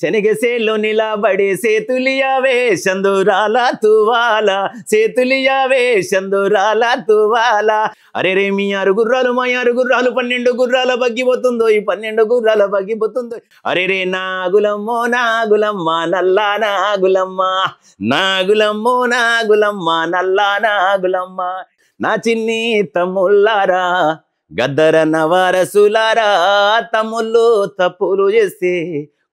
శనగసేలో నిలబడే సేతులియావే చందురాల తువాల సేతులియావే చందురాల తువాల. అరే రే మీ 6 గుర్రాలు మా 6 గుర్రాలు 12 గుర్రాల బగ్గిపోతుందో ఈ 12 గుర్రాల బగ్గిపోతుందో. అరే రే నాగులమ్మో నాగులమ్మ నల్లా నాగులమ్మ నాగులమ్మో నాగులమ్మ నల్లా నాగులమ్మ. నా చిన్ని తమ్ముళ్ళారా గద్దరన్న వారసులారా, తమ్ముళ్ళు తప్పులు చేస్తే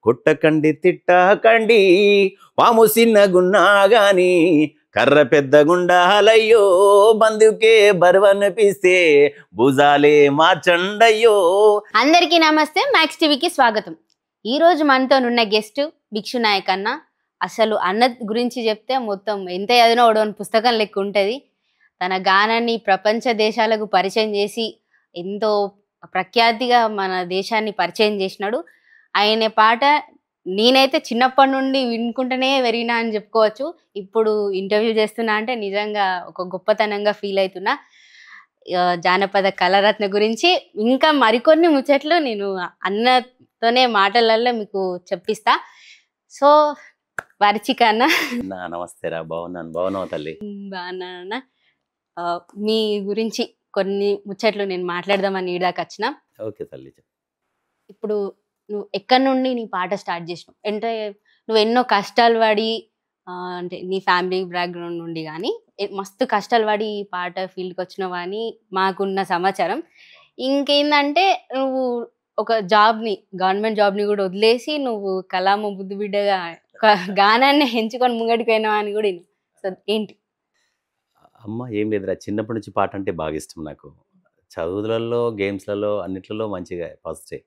కొట్టకండి తిట్టకండి, పాము చిన్నగున్నా గాని కర్ర పెద్దగుండాలయ్యో, బందుకే బరువనిపిస్తే భుజాలే మార్చండయ్యో. అందరికీ నమస్తే, మ్యాక్స్ టీవీకి స్వాగతం. ఈరోజు మనతో ఉన్న గెస్ట్ భిక్షు నాయక్ అన్న. అసలు అన్న గురించి చెప్తే మొత్తం ఎంత చదివినా ఓడవని పుస్తకం లెక్క ఉంటుంది. తన గానాన్ని ప్రపంచ దేశాలకు పరిచయం చేసి ఎంతో ప్రఖ్యాతిగా మన దేశాన్ని పరిచయం చేసినాడు. ఆయన పాట నేనైతే చిన్నప్పటి నుండి వినుకుంటూనే పెరిగినా అని చెప్పుకోవచ్చు. ఇప్పుడు ఇంటర్వ్యూ చేస్తున్నా అంటే నిజంగా ఒక గొప్పతనంగా ఫీల్ అవుతున్నా. జానపద కళరత్న గురించి ఇంకా మరికొన్ని ముచ్చట్లు నేను అన్నతోనే మాటలలో మీకు చెప్పిస్తా. సో వారిచిక అన్న, నమస్తే రా. బాగున్నావు తల్లి? బాగున్నా. మీ గురించి కొన్ని ముచ్చట్లు నేను మాట్లాడదామని ఈడాకి వచ్చిన. ఓకే తల్లి. ఇప్పుడు నువ్వు ఎక్కడి నుండి నీ పాట స్టార్ట్ చేసినావు అంటే నువ్వు ఎన్నో కష్టాలు పడి అంటే నీ ఫ్యామిలీ బ్యాక్గ్రౌండ్ నుండి కానీ మస్తు కష్టాలు పడి ఈ పాట ఫీల్డ్కి వచ్చినావు అని మాకున్న సమాచారం. ఇంకేందంటే నువ్వు ఒక జాబ్ని, గవర్నమెంట్ జాబ్ని కూడా వదిలేసి నువ్వు కలామ బుద్ధి బిడ్డగా గానాన్ని ఎంచుకొని ముంగడికి పోయినావు అని కూడా. సో ఏంటి? అమ్మ ఏం లేదురా, చిన్నప్పటి నుంచి పాట అంటే బాగా ఇష్టం నాకు. చదువులలో, గేమ్స్లలో అన్నిట్లలో మంచిగా ఫస్టే.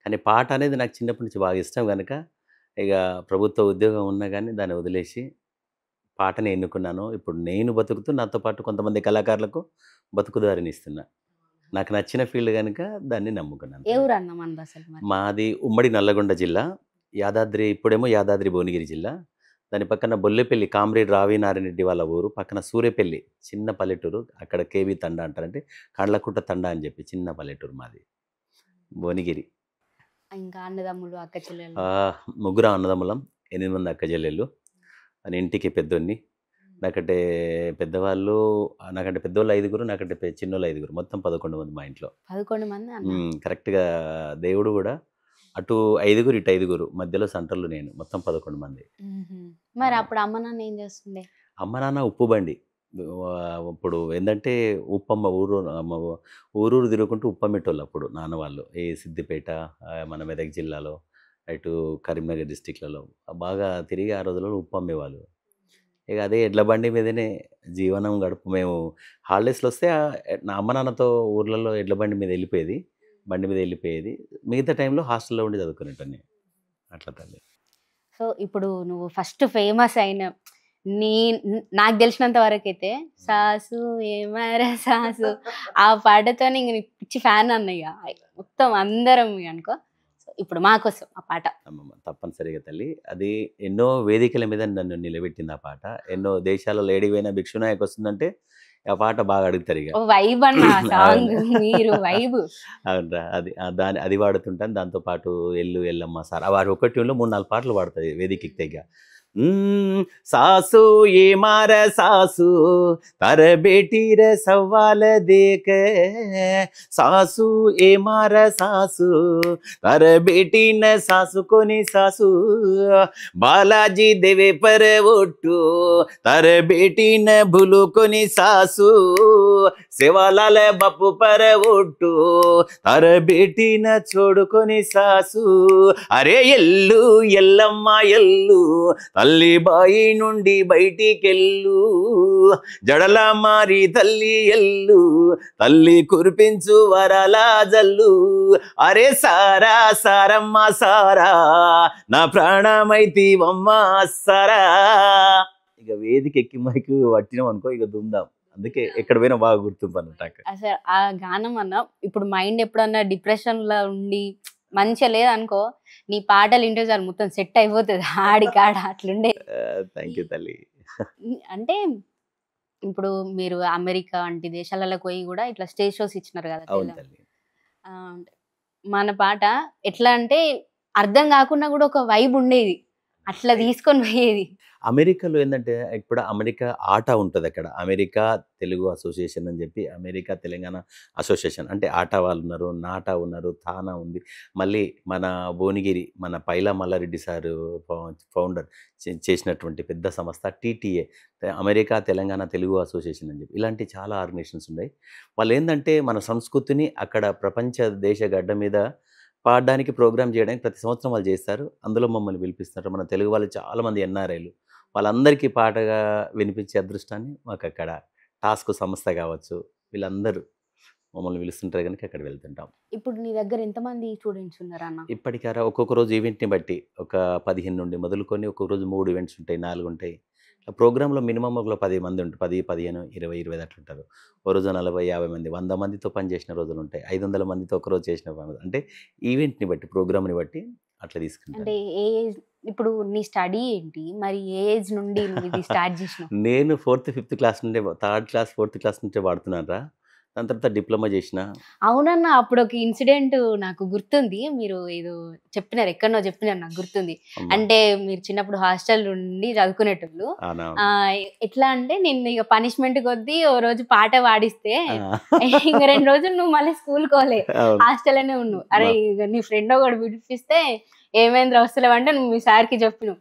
కానీ పాట అనేది నాకు చిన్నప్పటి నుంచి బాగా ఇష్టం కనుక ఇక ప్రభుత్వ ఉద్యోగం ఉన్నా కానీ దాన్ని వదిలేసి పాటని ఎన్నుకున్నాను. ఇప్పుడు నేను బతుకుతూ నాతో పాటు కొంతమంది కళాకారులకు బతుకుదారిని ఇస్తున్నా. నాకు నచ్చిన ఫీల్డ్ కనుక దాన్ని నమ్ముకున్నాను. ఏ ఊరు అన్న మనది అసలు? మాది ఉమ్మడి నల్లగొండ జిల్లా, యాదాద్రి, ఇప్పుడేమో యాదాద్రి భువనగిరి జిల్లా. దాని పక్కన బొల్లెపల్లి, కామ్రేడ్ రావి నారాయణరెడ్డి వాళ్ళ ఊరు పక్కన సూర్యపల్లి, చిన్న పల్లెటూరు. అక్కడ కేబీ తండా అంటారంటే కండ్లకుట్ట తండా అని చెప్పి చిన్న పల్లెటూరు మాది, భువనగిరి. ఇంకా అన్నదమ్ములు, అక్క చెల్లెలు? ముగ్గురు అన్నదమ్ములం, 8 మంది అక్క చెల్లెళ్ళు. అని ఇంటికి పెద్దోన్ని. నాకంటే పెద్దవాళ్ళు, నాకంటే పెద్దోళ్ళు 5గురు, నాకంటే చిన్నోళ్ళు 5గురు, మొత్తం 11 మంది మా ఇంట్లో. 11 మంది? కరెక్ట్గా దేవుడు కూడా అటు 5గురు ఇటు 5గురు, మధ్యలో సెంటర్లు నేను, మొత్తం 11 మంది. మరి అప్పుడు అమ్మ నాన్న ఏం చేస్తుండే? అమ్మ నాన్న ఉప్పు బండి. ఇప్పుడు ఏంటంటే ఉప్పమ్మ ఊరూరు తిరుగుకుంటూ ఉప్పమ్మేటోళ్ళు అప్పుడు నాన్న వాళ్ళు. ఏ సిద్దిపేట, మన మెదక్ జిల్లాలో, అటు కరీంనగర్ డిస్టిక్లలో బాగా తిరిగి ఆ రోజులలో ఉప్పు అమ్మేవాళ్ళు. ఇక అదే ఎడ్ల బండి మీదనే జీవనం గడుపు. మేము హాలిడేస్లో వస్తే నా అమ్మ నాన్నతో ఊర్లలో ఎడ్ల బండి మీద వెళ్ళిపోయేది. మిగతా టైంలో హాస్టల్లో ఉండి చదువుకునేటన్ని అట్లా తల్లి. సో ఇప్పుడు నువ్వు ఫస్ట్ ఫేమస్ అయిన నాకు తెలిసినంత వరకు అయితే సాసు ఏమరా సాసు ఆ పాటతో ఇంక నీ పిచ్చి ఫ్యాన్ అన్నయ్య మొత్తం అందరం అనుకో. ఇప్పుడు మాకోసం ఆ పాట. తప్పనిసరిగా తల్లి. అది ఎన్నో వేదికల మీద నన్ను నిలబెట్టింది ఆ పాట. ఎన్నో దేశాలలో ఏడిపోయినా భిక్షు నాయక్ వస్తుందంటే ఆ పాట బాగా అడుగుతారు. ఇక వైబ్ అన్న సాంగ్, మీరు వైబ్. అవునరా, అది వాడుతుంటాను. దాంతోపాటు ఎల్లు ఎల్లమ్మ సార్ వాడు ఒక ట్యూన్లో 3-4 పాటలు పాడుతుంది వేదికకి తెగ. सासू ये मार सासू तार बेटी रे सवाल देख, सासू ये मार सासू तार बेटी न सासू को नी सासू, बालाजी देवे पर ओटू तार बेटी न भूलू को नी सासू, सेवालाल बापू पर ओटू तार बेटी न छोड़ को नी सासू. अरे ఎల్లు ఎల్లమ్మ ఎల్లు తల్లి బాయి నుండి బయటికెళ్ళు, జడల మారి తల్లి ఎల్లు తల్లి కురిపించు వరాల జల్లు. అరే సారా సారమ్మ సారా నా ప్రాణమైతివమ్మ సారా. ఇక వేదిక ఎక్కి మైకు పట్టినాం అనుకో ఇక దుమ్దాం. అందుకే ఎక్కడ పోయినా బాగా గుర్తింపు అన్నట్టు. అసలు ఆ గానం అన్న ఇప్పుడు మైండ్ ఎప్పుడన్నా డిప్రెషన్ లో ఉండి మంచిగా లేదనుకో, నీ పాటలు ఇంటే చాలు మొత్తం సెట్ అయిపోతుంది ఆడి కాడ అట్లుండే. థ్యాంక్ యూ తల్లి. అంటే ఇప్పుడు మీరు అమెరికా వంటి దేశాలలో పోయి కూడా ఇట్లా స్టేజ్ షోస్ ఇచ్చినారు కదా. మన పాట ఎట్లా అంటే అర్థం కాకుండా కూడా ఒక వైబ్ ఉండేది, అట్లా తీసుకొని పోయేది. అమెరికాలో ఏంటంటే ఇప్పుడు అమెరికా ఆట ఉంటుంది అక్కడ, అమెరికా తెలుగు అసోసియేషన్ అని చెప్పి, అమెరికా తెలంగాణ అసోసియేషన్ అంటే ఆట వాళ్ళు ఉన్నారు, నాటా ఉన్నారు, తానా ఉంది. మళ్ళీ మన భువనగిరి మన పైలా మల్లారెడ్డి సారు ఫౌండర్ చేసినటువంటి పెద్ద సంస్థ TTA, America Telangana Telugu association అని చెప్పి, ఇలాంటి చాలా ఆర్గనైజేషన్స్ ఉన్నాయి. వాళ్ళు ఏంటంటే మన సంస్కృతిని అక్కడ ప్రపంచ దేశ గడ్డ మీద పాడడానికి, ప్రోగ్రామ్ చేయడానికి ప్రతి సంవత్సరం వాళ్ళు చేస్తారు. అందులో మమ్మల్ని పిలిపిస్తారు. మన తెలుగు వాళ్ళు చాలామంది ఎన్ఆర్ఐలు, వాళ్ళందరికీ పాటగా వినిపించే అదృష్టాన్ని మాకు అక్కడ టాస్క్ సంస్థ కావచ్చు, వీళ్ళందరూ మమ్మల్ని పిలుస్తుంటారు కనుక అక్కడ వెళ్తుంటాం. ఇప్పుడు నీ దగ్గర ఎంతమంది స్టూడెంట్స్ ఉన్నారు అన్న? ఇప్పటికారా ఒక్కొక్క రోజు ఈవెంట్ని బట్టి ఒక 15 నుండి మొదలుకొని ఒక్కొక్క రోజు 3 ఈవెంట్స్ ఉంటాయి, 4 ఉంటాయి. ఆ ప్రోగ్రాంలో మినిమం ఒక 10 మంది ఉంటారు, 10, 15, 20, 20 అట్లా ఉంటారు. ఓ రోజు 40, 50 మంది, 100 మందితో పని చేసిన రోజులు ఉంటాయి, 500 మందితో ఒక రోజు చేసిన పని, అంటే ఈవెంట్ని బట్టి ప్రోగ్రామ్ని బట్టి అట్లా తీసుకుంటాను. అంటే ఏ ఏజ్, ఇప్పుడు నీ స్టడీ ఏంటి మరి, ఏ ఏజ్ నుండి నువ్వు ఇది స్టార్ట్ చేసినావు? నేను 4th, 5th క్లాస్ నుండే, 3rd క్లాస్ 4th క్లాస్ నుంచే వాడుతున్నాను రా. దాని తర్వాత డిప్లొమా చేసిన. అవునన్న, అప్పుడు ఒక ఇన్సిడెంట్ నాకు గుర్తుంది, మీరు ఏదో చెప్పినారు, ఎక్కడనో చెప్పినారు, నాకు గుర్తుంది. అంటే మీరు చిన్నప్పుడు హాస్టల్ నుండి చదువుకునేటోళ్ళు. ఆ, ఎట్లా అంటే నేను ఇక పనిష్మెంట్ కొద్దీ ఓ రోజు పాట పాడిస్తే ఇంక 2 రోజులు నువ్వు మళ్ళీ స్కూల్ కోలే, హాస్టల్ అనే ఉన్నావు. అరే ఇక నీ ఫ్రెండ్ ఒకటి విడిపిస్తే ఏమైంది వస్తలేవు అంటే నువ్వు మీ సార్కి చెప్పినావు,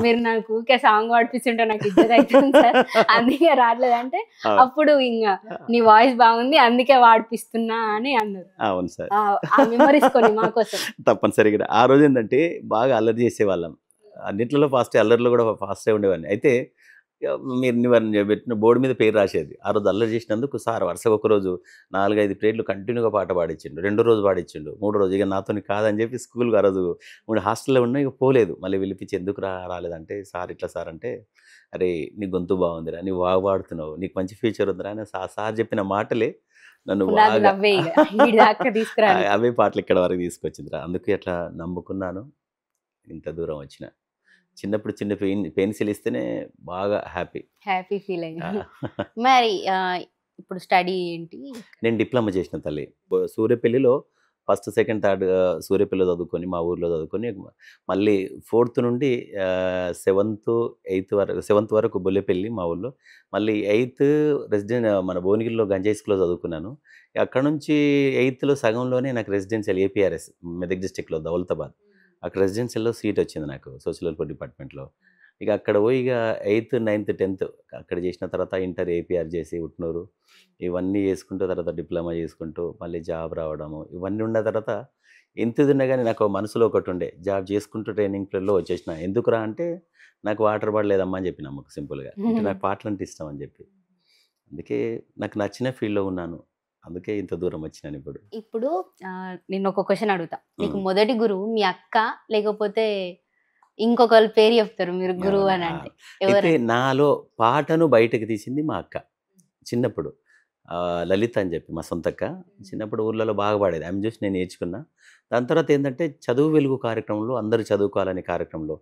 మీరు నాకు ఊరికే సాంగ్ పాడిపిస్తుంటే నాకు ఇద్దరు అవుతుంది సార్, అందుకే రావట్లేదు అంటే, అప్పుడు ఇంకా నీ వాయిస్ బాగుంది అందుకే వాడిపిస్తున్నా అని అన్నారు. అవును సార్, ఆ మెమరీస్ కొన్ని మా కోసం. తప్పనిసరిగా ఆ రోజు ఏంటంటే బాగా అల్లరి చేసేవాళ్ళం, అన్నింటిలో ఫాస్ట్, అల్లరిలో కూడా ఫాస్ట్గా ఉండేవాడిని. అయితే మీరు నివారణ పెట్టిన బోర్డు మీద పేరు రాసేది. ఆ రోజు అల్లరి చేసినందుకు సార్ వరుసగా ఒకరోజు 4-5 పీరియడ్లు కంటిన్యూగా పాట పాడించిండు, 2 రోజు పాడించిండు, 3 రోజు ఇక నాతో కాదని చెప్పి స్కూల్కి ఆ రోజు హాస్టల్లో ఉన్నా, ఇక పోలేదు. మళ్ళీ పిలిపించి ఎందుకు రాలేదంటే, సార్ ఇట్లా సార్ అంటే, అరే నీ గొంతు బాగుందిరా, నీవు బాగా పాడుతున్నావు, నీకు మంచి ఫ్యూచర్ ఉందిరా అని సార్ చెప్పిన మాటలే నన్ను బాగా అవే పాటలు ఇక్కడ వరకు తీసుకొచ్చిందిరా. అందుకే అట్లా నమ్ముకున్నాను, ఇంత దూరం వచ్చిన. చిన్నప్పుడు చిన్న పెన్సిల్ ఇస్తేనే బాగా హ్యాపీ ఫీల్ అయ్యింది. మరి ఇప్పుడు స్టడీ ఏంటి? నేను డిప్లొమా చేసిన తల్లి. సూర్యపల్లిలో 1st, 2nd, 3rd సూర్యపల్లిలో చదువుకొని, మా ఊర్లో చదువుకొని, మళ్ళీ 4th నుండి 7th, 8th వరకు బొల్లేపల్లి మా ఊళ్ళో, మళ్ళీ 8th మన భువనగిరిలో గంజాయి స్కూల్లో చదువుకున్నాను. అక్కడ నుంచి 8thలో సగంలోనే నాకు రెసిడెన్షియల్ ఏపీఆర్ఎస్ మెదక్ డిస్టిక్లో దౌలతాబాద్, అక్కడ రెసిడెన్షియల్లో సీట్ వచ్చింది నాకు సోషల్ వెల్ఫేర్ డిపార్ట్మెంట్లో. ఇక అక్కడ పోయి ఇక 8th, 9th, 10th అక్కడ చేసిన తర్వాత ఇంటర్ ఏపీఆర్ చేసి ఉట్నూరు ఇవన్నీ చేసుకుంటూ, తర్వాత డిప్లొమా చేసుకుంటూ మళ్ళీ జాబ్ రావడము, ఇవన్నీ ఉన్న తర్వాత ఎంత ఉన్నా కానీ నాకు మనసులో ఒకటి ఉండే, జాబ్ చేసుకుంటూ ట్రైనింగ్ పీరియడ్లో వచ్చేసిన. ఎందుకురా అంటే నాకు వాటర్ పడలేదమ్మా అని చెప్పిన అమ్మకు సింపుల్గా, అంటే నాకు పాటలు అంటే ఇష్టం అని చెప్పి, అందుకే నాకు నచ్చిన ఫీల్డ్లో ఉన్నాను, అందుకే ఇంత దూరం వచ్చినాను. ఇప్పుడు నేను ఒక క్వశ్చన్ అడుగుతా, నీకు మొదటి గురువు మీ అక్క లేకపోతే ఇంకొకరు పేరు చెప్తారు మీరు గురువు అని అంటే? అయితే నాలో పాటను బయటకు తీసింది మా అక్క. చిన్నప్పుడు లలిత అని చెప్పి మా సొంతక్క, చిన్నప్పుడు ఊర్లలో బాగా పాడేది, ఆమె చూసి నేను నేర్చుకున్నా. దాని తర్వాత ఏంటంటే చదువు వెలుగు కార్యక్రమంలో, అందరూ చదువుకోవాలనే కార్యక్రమంలో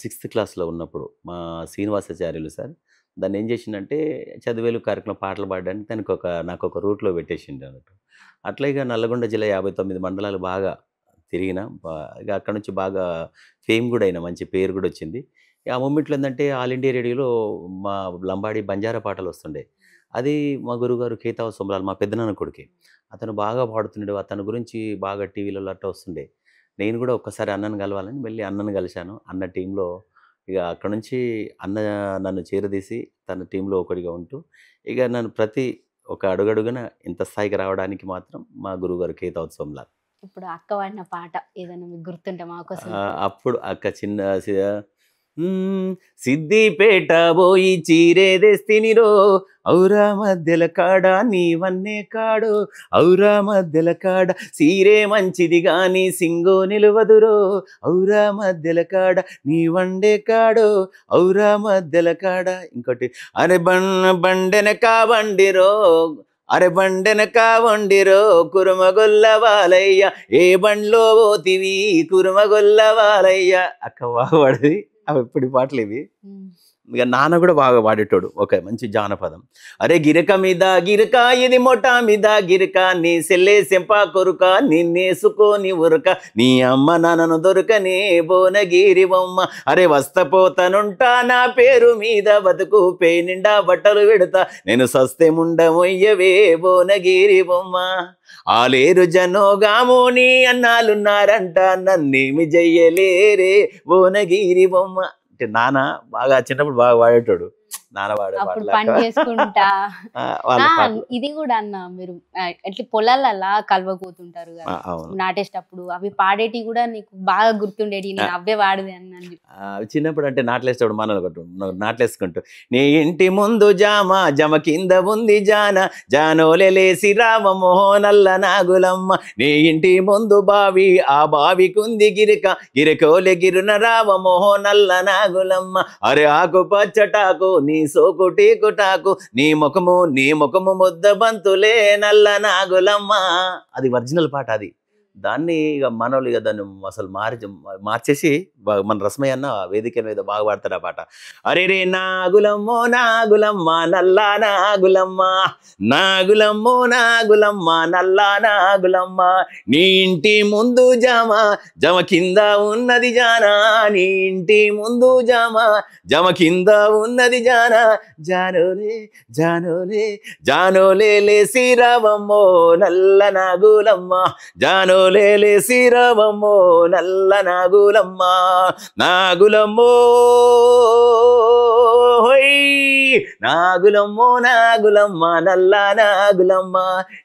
6th క్లాస్లో ఉన్నప్పుడు మా శ్రీనివాసాచార్యులు సార్ దాన్ని ఏం చేసిండంటే, చదువు వెలుగు కార్యక్రమం పాటలు పాడడానికి నాకు ఒక రూట్లో పెట్టేసిండు అన్నట్టు. అట్లా ఇక నల్లగొండ జిల్లా 59 మండలాలు బాగా తిరిగిన, ఇక అక్కడ నుంచి బాగా ఫేమ్ కూడా అయినా, మంచి పేరు కూడా వచ్చింది. ఆ మూమెంట్లో ఏంటంటే ఆల్ ఇండియా రేడియోలో మా లంబాడి బంజారా పాటలు వస్తుండే. అది మా గురుగారు కేతావ సోమలాల్, మా పెద్దనాన్న కొడుకే, అతను బాగా పాడుతుండే, అతని గురించి బాగా టీవీలలో అట్లా వస్తుండే. నేను కూడా ఒక్కసారి అన్నను కలవాలని వెళ్ళి అన్నను కలిశాను. అన్న టీంలో ఇక అక్కడ నుంచి అన్న నన్ను చేరదీసి తన టీంలో ఒకటిగా ఉంటూ, ఇక నన్ను ప్రతి ఒక అడుగడుగున ఇంత స్థాయికి రావడానికి మాత్రం మా గురువుగారు కేతావ సోమలాల్. ఇప్పుడు అక్క వాడిన పాట ఏదైనా మీకు గుర్తుంటే మా కోసం? అప్పుడు అక్క సిద్దిపేట పోయి చీరేదేస్తినిరో, ఔరా మధ్యల కాడ నీవన్నే కాడు, ఔరా మధ్యల కాడ సీరే మంచిది గాని సింగో నిలువదురో, ఔరా మధ్యల కాడ నీ వండే కాడు, ఔరా మధ్యల కాడ. ఇంకోటి, అరే బండెనక వండిరో, అరే బండెనక వండిరో కురుమగొల్ల వాలయ్య, ఏ బండ్లో పోతివి కురుమగొల్ల వాలయ్య. అక్క బాగుపడది. అవి ఎప్పుడు పాటలు ఇవి. ఇక నాన్న కూడా బాగా వాడేటోడు ఒక మంచి జానపదం. అరే గిరక మీద గిరక ఇది మొటా మీద గిరక నీ సెల్లే సెంపా కొరుక నిన్నేసుకోని ఉరక నీ అమ్మ నాన్నను దొరకనే భువనగిరి బొమ్మ. అరే వస్తపోతనుంటా నా పేరు మీద బతుకు పే నిండా బట్టలు పెడతా నేను సస్తే ముండమొయ్యవే భువనగిరి బొమ్మ. ఆలేరు జనోగాము నీ అన్నాలున్నారంట నన్నేమి చెయ్యలేరే భువనగిరి బొమ్మ. అంటే నాన్న బాగా చిన్నప్పుడు బాగా వాడేటోడు. నాన్న వాడే అప్పుడు పని చేసుకుంటా ఇది కూడా అన్న మీరు ఎట్లా పొలాలలా కలవపోతుంటారు కదా నాటేటప్పుడు అవి పాడేటి కూడా నీకు బాగా గుర్తుండేటి నేను అవే వాడదే అన్నాను. చిన్నప్పుడు అంటే నాట్లేస్తాడు మనలు నాట్లేసుకుంటూ నీ ఇంటి ముందు జామ జమ కింద ఉంది జాన జానోలేసి రామ మోహనల్ల నాగులమ్మ. నీ ఇంటి ముందు బావి ఆ బావికుంది గిరిక గిరికోలే గిరున రామ మోహనల్ల నాగులమ్మ. అరే ఆకు పచ్చటాకు నీ సోకు టీకుటాకు నీ ముఖము ముద్ద బంతులే నల్ల నాగులమ్మ. అది ఒరిజినల్ పాట. అది దాన్ని ఇక మనోళ్ళు ఇక దాన్ని అసలు మార్చేసి మన రస్మయ్య అన్న వేదిక మీద బాగా పాడతారు ఆ పాట. అరే రే నాగులమ్మో నాగులమ్మ నల్లా నాగులమ్మ నాగులమ్మో నాగులమ్మ నల్లా నాగులమ్మ. నీ ఇంటి ముందు జామ జమ కింద ఉన్నది జానా నీ ఇంటి ముందు జామ జమ కింద ఉన్నది జానా జానోలే జానోలే జానోలే లేసి రావమ్మో నల్ల నాగులమ్మ జానోలేలే శ్రీరామమ్మో నల్ల నాగులమ్మ. నాగులమ్మో నాగులమ్మో నాగులమ్మ నల్ల నాగులమ్మ.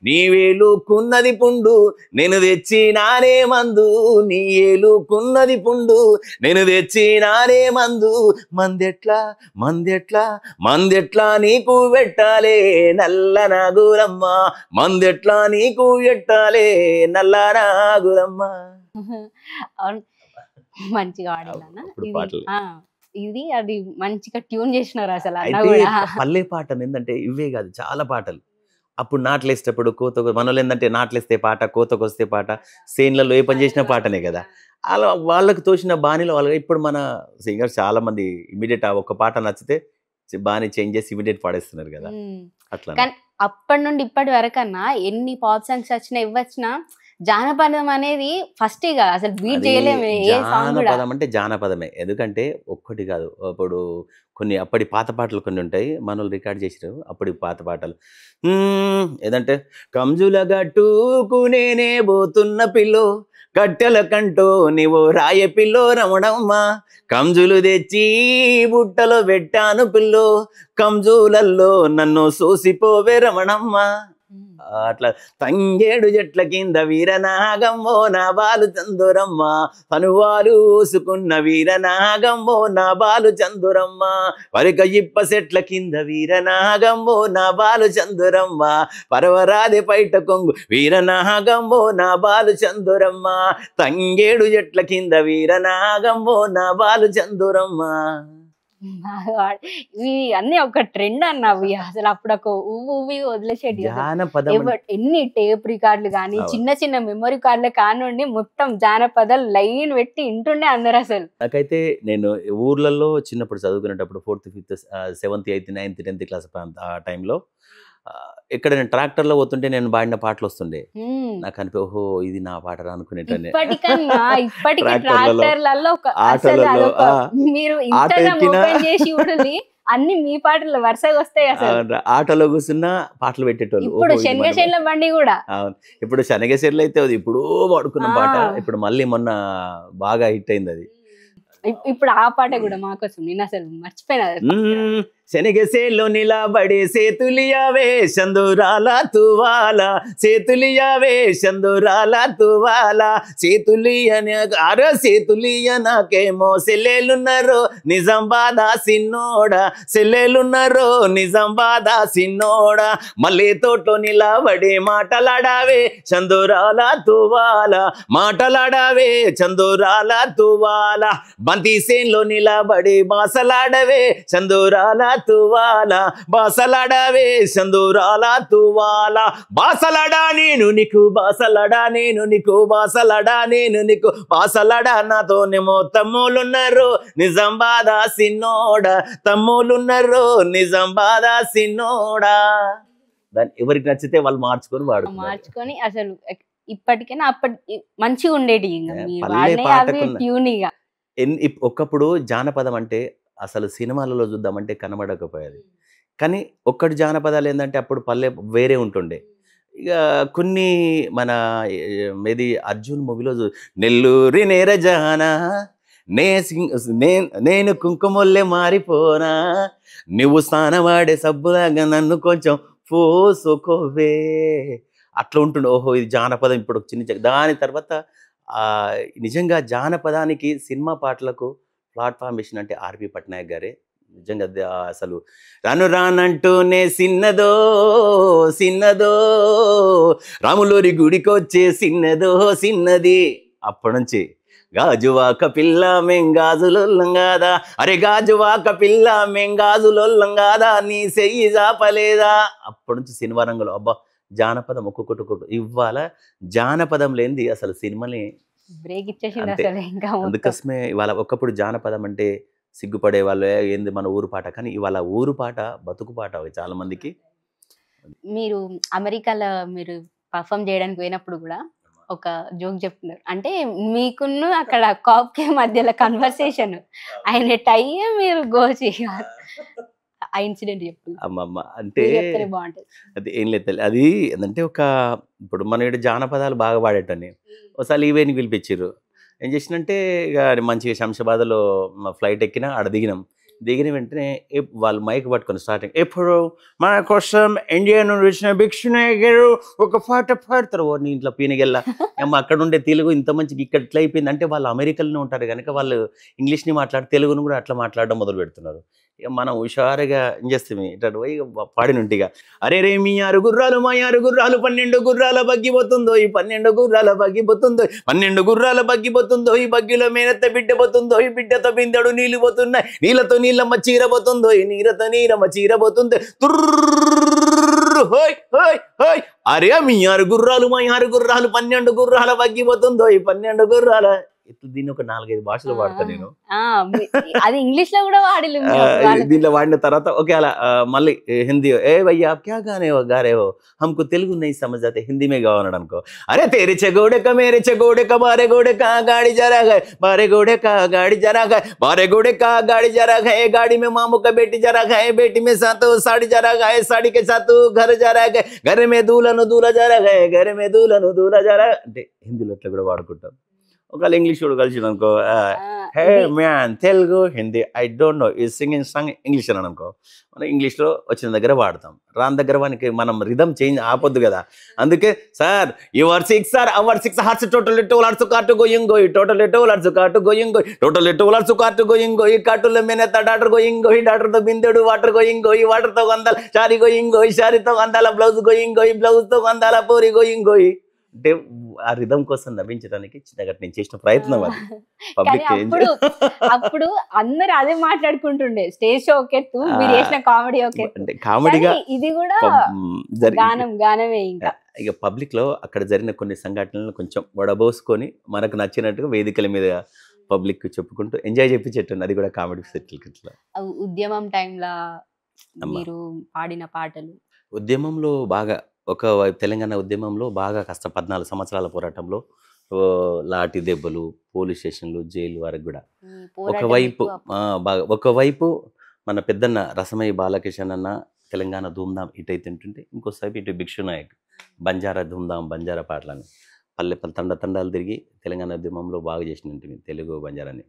నీవేలుకున్నది పుండు నేను తెచ్చి నానే మందు నీ ఏలుకున్నది పుండు నేను తెచ్చి నానే మందు. మందెట్లా మందెట్లా మందెట్లా నీకు పెట్టాలే నల్ల నాగులమ్మ మందెట్లా నీకు పెట్టాలే నల్ల నాగులమ్మ. మంచిగా ఇది అది మంచిగా ట్యూన్ చేసినారు అసలు. పల్లె పాటలు ఏంటంటే ఇవే కాదు చాలా పాటలు అప్పుడు నాట్లేసేటప్పుడు కోతకు మనోళ్ళు ఏంటంటే నాట్లేస్తే పాట కోతకొస్తే పాట సేన్లలో ఏ పని చేసిన పాటనే కదా. అలా వాళ్ళకి తోచిన బాణీలో వాళ్ళకి ఇప్పుడు మన సింగర్స్ చాలా మంది ఇమీడియట్ ఒక పాట నచ్చితే బాణీ చేంజ్ చేసి ఇమీడియట్ పాడేస్తున్నారు కదా. అట్లా అప్పటి నుండి ఇప్పటి వరకన్నా ఎన్ని పాప్ సాంగ్స్ వచ్చినా ఇవ్వచ్చినా జానపదం అనేది ఫస్ట్ ఇక అసలు బీట్ చేయలేము. జానపదం అంటే జానపదమే. ఎందుకంటే ఒక్కటి కాదు అప్పుడు కొన్ని అప్పటి పాత పాటలు కొన్ని ఉంటాయి మనోళ్ళు రికార్డ్ చేసిరు అప్పటి పాత పాటలు. ఏదంటే కంజుల గట్టుకు నేనే పోతున్న పిల్లో కట్టెల కంటూ నీవు రాయ పిల్లో రమణమ్మ కంజులు తెచ్చి బుట్టలో పెట్టాను పిల్లో కంజులల్లో నన్ను చూసిపోవే రమణమ్మ. అట్లా తంగేడు చెట్ల కింద వీరనాగమ్మో నా బాలు చందురమ్మ పనువాలు ఊసుకున్న వీరనాగమ్మో నా బాలు చందురమ్మ పరిక ఇప్ప చెట్ల కింద వీరనాగమ్మో నా బాలు చందురమ్మ పరవరాది పైట కొంగు వీరనాగమ్మో నా బాలు చందురమ్మ తంగేడు చెట్ల కింద వీరనాగమ్మో నా బాలు చందురమ్మ. ఇవి అన్ని ఒక ట్రెండ్ అన్నవి అసలు అప్పుడు ఒక ఊవి వదిలేసేటి. ఎన్ని టేప్ రికార్డులు కానీ చిన్న చిన్న మెమరీ కార్డులు కానివ్వండి మొత్తం జానపదాలు లైన్ పెట్టి ఇంటుండే అందరు. అసలు నాకైతే నేను ఊర్లలో చిన్నప్పుడు చదువుకునేటప్పుడు 4th 5th 7th 8th 9th 10th class ఆ టైంలో ఇక్కడ నేను ట్రాక్టర్లో పోతుంటే నేను పాడిన పాటలు వస్తుండే. నాకు అనిపి ఓహో ఇది నా పాట అనుకునేటనే. అన్ని మీ పాటలు వరుసగా వస్తాయి. అసలు ఆటోలో కూర్చున్నా పాటలు పెట్టేటోళ్ళు. ఇప్పుడు శనగశేర్ల బండి కూడా ఇప్పుడు శనగశేర్లు అయితే అది ఇప్పుడు వాడుకున్న పాట ఇప్పుడు మళ్ళీ మొన్న బాగా హిట్ అయింది అది. ఇప్పుడు ఆ పాట కూడా మాకోసం నేను అసలు మర్చిపోయినా. శనగసేలో నిలబడి సేతులియావే చందురాల తువాల సేతులియావే చందురాల తువాల సేతులియని అర సేతులియ నాకేమో సెల్లెలున్నారో నిజం బాధ సిన్నోడ సెల్లెలున్నారో నిజం బాధ సిన్నోడ మళ్ళీ తోటలో నిలబడి మాటలాడావే చందురాల తువాల మాటలాడావే చందురాల తువాల బంతి సేన్లో నిలబడి బాసలాడవే చందురాల తువాల బాసలడవే సందూరాల తువాల బాసలడా నేను నీకు బాసలడా నేను నీకు బాసలడా నేను నీకు బాసలడా నాతోనేమో తమ్ములున్నారు నిజం బాధ సిన్నోడా తమ్ములున్నారు నిజం బాధ సిన్నోడా. దాన్ని ఎవరికి నచ్చితే వాళ్ళు మార్చుకొని మార్చుకొని అసలు ఇప్పటికైనా అప్పటి మంచిగా ఉండేటి ట్యూన్ ఇక. ఒకప్పుడు జానపదం అంటే అసలు సినిమాలలో చూద్దామంటే కనబడకపోయేది, కానీ ఒక్కటి జానపదాలు ఏంటంటే అప్పుడు పల్లె వేరే ఉంటుండే. ఇక కొన్ని మన ఏది అర్జున్ మూవీలో నెల్లూరి నేరజాన నేను కుంకుమొల్లే మారిపోనా నువ్వు స్నానవాడే సబ్బులాగా నన్ను కొంచెం పోసుకోవే అట్లా ఉంటుండే. ఓహో ఇది జానపదం. ఇప్పుడు చిన్న దాని తర్వాత నిజంగా జానపదానికి సినిమా పాటలకు ప్లాట్ఫామ్ ఇచ్చిన అంటే ఆర్పి పట్నాయక్ గారే. నిజంగా అసలు రాను రానంటూనే సిన్నదో సిన్నదో రాములూరి గుడికొచ్చే సిన్నదో సిన్నది. అప్పటి నుంచి గాజువాక పిల్ల మెంగాజులొల్లంగాదా అరే గాజువాక పిల్ల మెంగాజులొల్లంగాదా నీ చెయ్యి జాపలేదా. అప్పటి నుంచి సినిమా రంగంలో అబ్బా జానపదం ఒక్కొక్కటి ఇవ్వాల. జానపదం లేనిది అసలు సినిమాని బ్రేక్ ఇచ్చేసింది. అందుకోసమే ఇవాళ ఒకప్పుడు జానపదం అంటే సిగ్గుపడే వాళ్ళు ఏంది మన ఊరు పాట, కానీ ఇవాళ ఊరు పాట బతుకు పాట చాలా మందికి. మీరు అమెరికాలో మీరు పర్ఫామ్ చేయడానికి పోయినప్పుడు కూడా ఒక జోక్ చెప్తున్నారు, అంటే మీకున్న అక్కడ కాప్కే మధ్యలో కన్వర్సేషన్ ఆయన టై మీరు గోచి ఆ ఇన్సిడెంట్ చెప్పు. అమ్మమ్మ అంటే బాగుంటుంది. అది ఏం లేదు, అది ఏంటంటే ఇప్పుడు మన ఇక్కడ జానపదాలు బాగా పాడేటని ఒకసారి ఈవెంట్కి పిలిపించారు. ఏం చేసినంటే ఇక మంచిగా శంషాబాద్లో ఫ్లైట్ ఎక్కినా ఆడ దిగిన వెంటనే వాళ్ళు మైక్ పట్టుకొని స్టార్టింగ్ ఎప్పుడు మన కోసం ఇండియా నుండి వచ్చిన భిక్షునాయ్ గారు ఒక పాట పాడతారు. నీ ఇంట్లో పీనగెల్లా అక్కడ ఉండే తెలుగు ఇంత మంచిగా ఇక్కడ ఇట్లా అయిపోయింది అంటే వాళ్ళు అమెరికాలోనే ఉంటారు కనుక వాళ్ళు ఇంగ్లీష్ని మాట్లాడి తెలుగును కూడా అట్లా మాట్లాడడం మొదలు పెడుతున్నారు. ఇక మనం హుషారుగా ఏం చేస్తాం ఇట్లా పోయి పాడినుంటిగా అరే రే మీ 6 గుర్రాలు మా 6 గుర్రాలు 12 గుర్రాల బగ్గిపోతుందో ఈ 12 గుర్రాల బగ్గిపోతుందో 12 గుర్రాల బగ్గిపోతుందో ఈ బగ్గిలో మేనత్త బిడ్డ పోతుందో ఈ బిడ్డతో బిందెడు నీళ్ళు పోతున్నాయి నీళ్ళతో నీళ్ళమ్మ చీరబోతుందో ఈ నీరతో నీరమ్మ చీరబోతుందో హోయ్ హోయ్ హోయ్ అరే మీ 6 గుర్రాలు మా 6 గుర్రాలు 12 గుర్రాల బగ్గిపోతుందో ఈ 12 గుర్రాల. ఇట్లా దీన్ని ఒక 4-5 భాషలు వాడతాను నేను. అది ఇంగ్లీష్ లో కూడా వాడలేదు. దీంట్లో వాడిన తర్వాత ఓకే అలా మళ్ళీ హిందీ ఏ భయ్యా आप क्या गा रहे हो हमको तेलुगु नहीं समझ आते हिंदी में गाओ అనుకో अरे तेरे चगोड़े का मेरे चगोड़े का बारे घोड़े का गाड़ी जरा गए बारे घोड़े का गाड़ी जरा गए बारे घोड़े का गाड़ी जरा गए गाड़ी में मामू का बेटी जरा गए बेटी में साथ साड़ी जरा गए साड़ी के साथ घर जरा गए घर में दूल्हा दूल्हा जरा गए घर में दूल्हा जरा అంటే హిందీలో అట్లా కూడా వాడుకుంటాం. ఒకవేళ ఇంగ్లీష్ కూడా కలిసి అనుకో hey man Telugu Hindi I don't know ఈ సింగింగ్ సాంగ్ ఇంగ్లీష్ అని అనుకో మనం ఇంగ్లీష్లో వచ్చిన దగ్గర వాడతాం, రాని దగ్గర వానికి మనం రిధమ్ చేంజ్ ఆపొద్దు కదా. అందుకే sir your 6 sir our 6 hearts total 2 hearts card going గోయి టోటల్ 2 హార్ట్స్ కార్టు గోయింగ్ గోయి టోటల్ 2 హార్ట్స్ కార్టు గోయింగ్ గోయి కార్టుల మేనత్త డాక్టర్ గోయింగ్ గోయి డాక్టర్తో బిందెడు వాటర్ గోయింగ్ గోయి వాటర్తో వందాల షారీ గోయింగ్ గోయి షారీతో వందాల బ్లౌజ్ గోయింగ్ గోయి బ్లౌజ్తో వందాల పూరి గోయింగ్ గోయి. అంటే ఆ రిధం కోసం నవ్వించడానికి చిన్నగా నేను చేసిన ప్రయత్నం అది. అప్పుడు అందరు అదే మాట్లాడుకుంటుండే స్టేజ్ షో ఓకే మీరు చేసిన కామెడీ ఓకే అంటే కామెడీగా ఇది కూడా గానమే. ఇంకా ఇక పబ్లిక్ లో అక్కడ జరిగిన కొన్ని సంఘటనలను కొంచెం వడబోసుకొని మనకు నచ్చినట్టుగా వేదికల మీద పబ్లిక్ చెప్పుకుంటూ ఎంజాయ్ చేపించేట్టు అది కూడా కామెడీ సెటిల్. ఉద్యమం టైంలో మీరు పాడిన పాటలు ఉద్యమంలో బాగా తెలంగాణ ఉద్యమంలో బాగా 14 సంవత్సరాల పోరాటంలో లాఠీ దెబ్బలు పోలీస్ స్టేషన్లు జైలు వరకు కూడా ఒకవైపు మన పెద్దన్న రసమయ్య బాలకిషన్ అన్న తెలంగాణ ధూమ్ధాం ఇటు అయితే ఉంటుంటే ఇంకోసారి ఇటు భిక్షునాయక్ బంజారా ధూమ్ధాం బంజారా పాటలని పల్లె తండాలు తిరిగి తెలంగాణ ఉద్యమంలో బాగా చేసిన తెలుగు బంజారాని.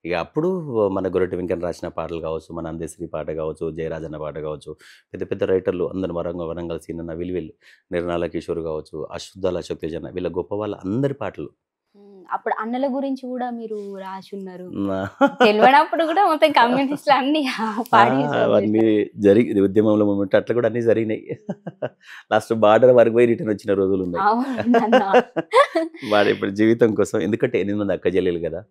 ఇక అప్పుడు మన గొరటి వెంకన్న రాసిన పాటలు కావచ్చు, మన అందశ్రీ పాట కావచ్చు, జయరాజన్న పాట కావచ్చు, పెద్ద పెద్ద రైటర్లు అందరు వరంగల్ సీనన్న విలువెల్లు నిర్నాల కిషోర్ కావచ్చు, అశుద్ధాల శక్తిజన వీళ్ళ గొప్ప వాళ్ళ అందరి పాటలు. అప్పుడు అన్నల గురించి కూడా మీరు రాసి ఉన్నారు, తెలియనప్పుడు కూడా మొత్తం కమ్యూనిస్టులు అన్ని అవన్నీ జరిగి ఉద్యమంలో మూమెంట్ అట్లా కూడా అన్ని జరిగినాయి. లాస్ట్ బార్డర్ వరకు పోయి రిటర్న్ వచ్చిన రోజులు ఉన్నాయి. వాడు ఇప్పుడు జీవితం కోసం, ఎందుకంటే 8 మంది అక్క చెల్లెలు కదా,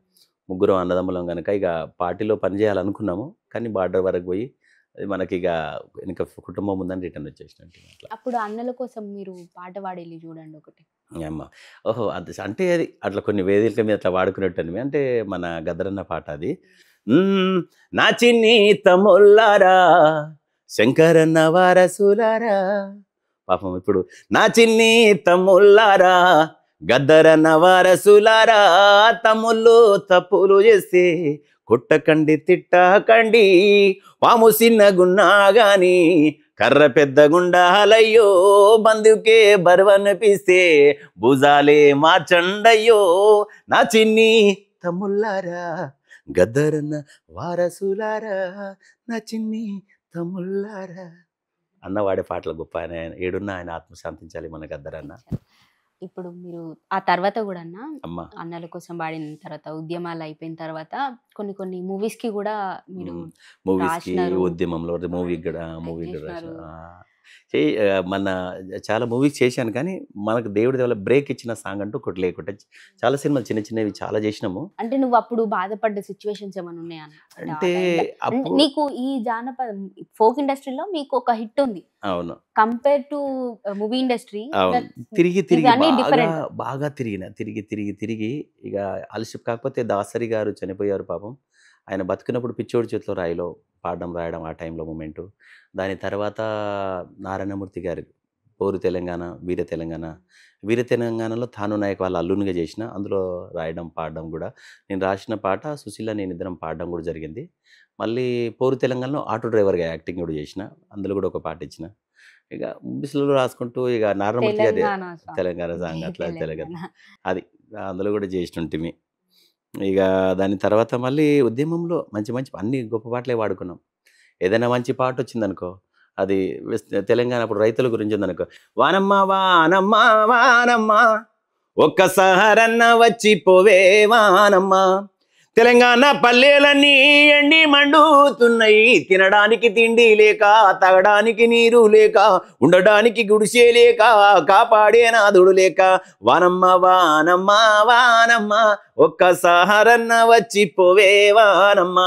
3 అన్నదమ్ములం కనుక ఇక పార్టీలో పనిచేయాలనుకున్నాము, కానీ బార్డర్ వరకు పోయి అది మనకి ఇక ఇంకా కుటుంబం ఉందని రిటర్న్ వచ్చేసినట్టు అట్లా. అప్పుడు అన్నల కోసం మీరు పాట పాడేళ్ళి చూడండి ఒకటి. అమ్మ ఓహో! అది అంటే అది అట్లా కొన్ని వేదికల మీద అట్లా వాడుకున్నట్టనివి. అంటే మన గద్దరన్న పాట అది. హ్మ్. నా చిన్ని తమ్ముళ్ళారా శంకరన్న వారసులారా పాపం ఇప్పుడు నా చిన్ని తమ్ముళ్ళారా గద్దరన్న వారసులారా తమ్ముళ్ళు తప్పులు చేస్తే కొట్టకండి తిట్టకండి పాము చిన్నగున్నా గాని కర్ర పెద్దగుండాలయ్యో బందుకే బరువనిపిస్తే భుజాలే మార్చండయ్యో నా చిన్ని తమ్ముళ్ళారా గద్దరన్న వారసులారా నా చిన్ని తమ్ముళ్ళారా అన్న వాడే పాటలు గొప్ప ఆయన. ఏడున్నా ఆయన ఆత్మ శాంతించాలి మన గద్దరన్న. ఇప్పుడు మీరు ఆ తర్వాత కూడా అమ్మ అన్నల కోసం పాడిన తర్వాత ఉద్యమాలు అయిపోయిన తర్వాత కొన్ని కొన్ని మూవీస్ కి కూడా మీరు మూవీస్కి రాసినారు, ఉద్యమంలో మూవీకి కూడా చేసినారు. మన చాలా మూవీస్ చేశాను కానీ మనకు దేవుడి వల్ల బ్రేక్ ఇచ్చిన సాంగ్ అంటూ ఒకటి లేకుండా చాలా సినిమాలు చిన్న చిన్నవి చాలా చేసినాము. అంటే నువ్వు అప్పుడు బాధపడ్డ సిచ్యువేషన్స్ ఏమైనా ఉన్నాయా అన్న? అంటే ఆ అంటే time లో. అంటే అప్పుడు నీకు ఈ జానపద ఫోక్ ఇండస్ట్రీలో మీకు ఒక హిట్ ఉంది అవును కంపేర్ టు మూవీ ఇండస్ట్రీ. అవును తిరిగి తిరిగి అన్ని బాగా different. బాగా తిరిగి ఇక అలసి కాకపోతే దాసరి గారు చనిపోయారు పాపం. ఆయన బతుకున్నప్పుడు పిచ్చోడి చేతిలో రాయిలో పాడడం రాయడం ఆ టైంలో మూమెంటు. దాని తర్వాత నారాయణమూర్తి గారు పోరు తెలంగాణ వీర తెలంగాణలో తాను నాయక్ వాళ్ళ అల్లునిగా చేసిన అందులో రాయడం పాడడం కూడా నేను రాసిన పాట సుశీల నేను ఇద్దరం పాడడం కూడా జరిగింది. మళ్ళీ పోరు తెలంగాణలో ఆటో డ్రైవర్గా యాక్టింగ్ కూడా చేసిన అందులో కూడా ఒక పాట ఇచ్చిన. ఇక బిస్లలో రాసుకుంటూ ఇక నారాయణమూర్తి గారి తెలంగాణ song. తెలంగాణ సాంగ్ అట్లా తెలంగాణ తెలంగాణ. అది అందులో కూడా చేసినట్టు. ఇక దాని తర్వాత మళ్ళీ ఉద్యమంలో మంచి మంచి అన్ని గొప్ప పాటలే వాడుకున్నాం. ఏదైనా మంచి పాట వచ్చిందనుకో అది తెలంగాణ అప్పుడు రైతుల గురించి ఉందనుకో వానమ్మ వానమ్మ వానమ్మ ఒక్కసారన్న వచ్చి పోవే వానమ్మ తెలంగాణ పల్లెలన్నీ ఎండి మండుతున్నాయి తినడానికి తిండి లేక తాగడానికి నీరు లేక ఉండడానికి గుడిసే లేక కాపాడే నాదుడు లేక వానమ్మ వానమ్మ వానమ్మ ఒక్కసారన్న వచ్చి పోవే వానమ్మ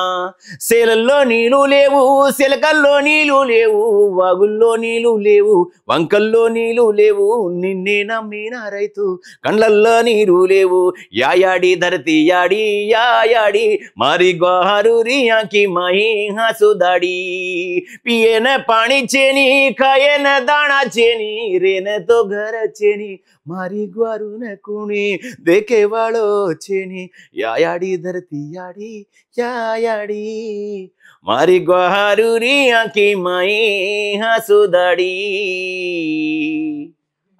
సేలల్లో నీళ్ళు లేవు శిలకల్లో నీళ్ళు లేవు వాగుల్లో నీళ్ళు లేవు వంకల్లో నీళ్ళు లేవు నిన్నే నమ్మిన రైతు కండ్లల్లో నీరు లేవు యాయాడి ధరతి యాడి యాయాడి మారి గ్వారు ఆకి మాही हसुदाड़ी पिए न पानी चेनी खाए न दाना चेनी रेने तो घर चेनी मारी ग्वारू न कुणी देखे वालो चेनी यायाडी धरती याडी यायाडी मारी ग्वारू आकी माही हसुदाड़ी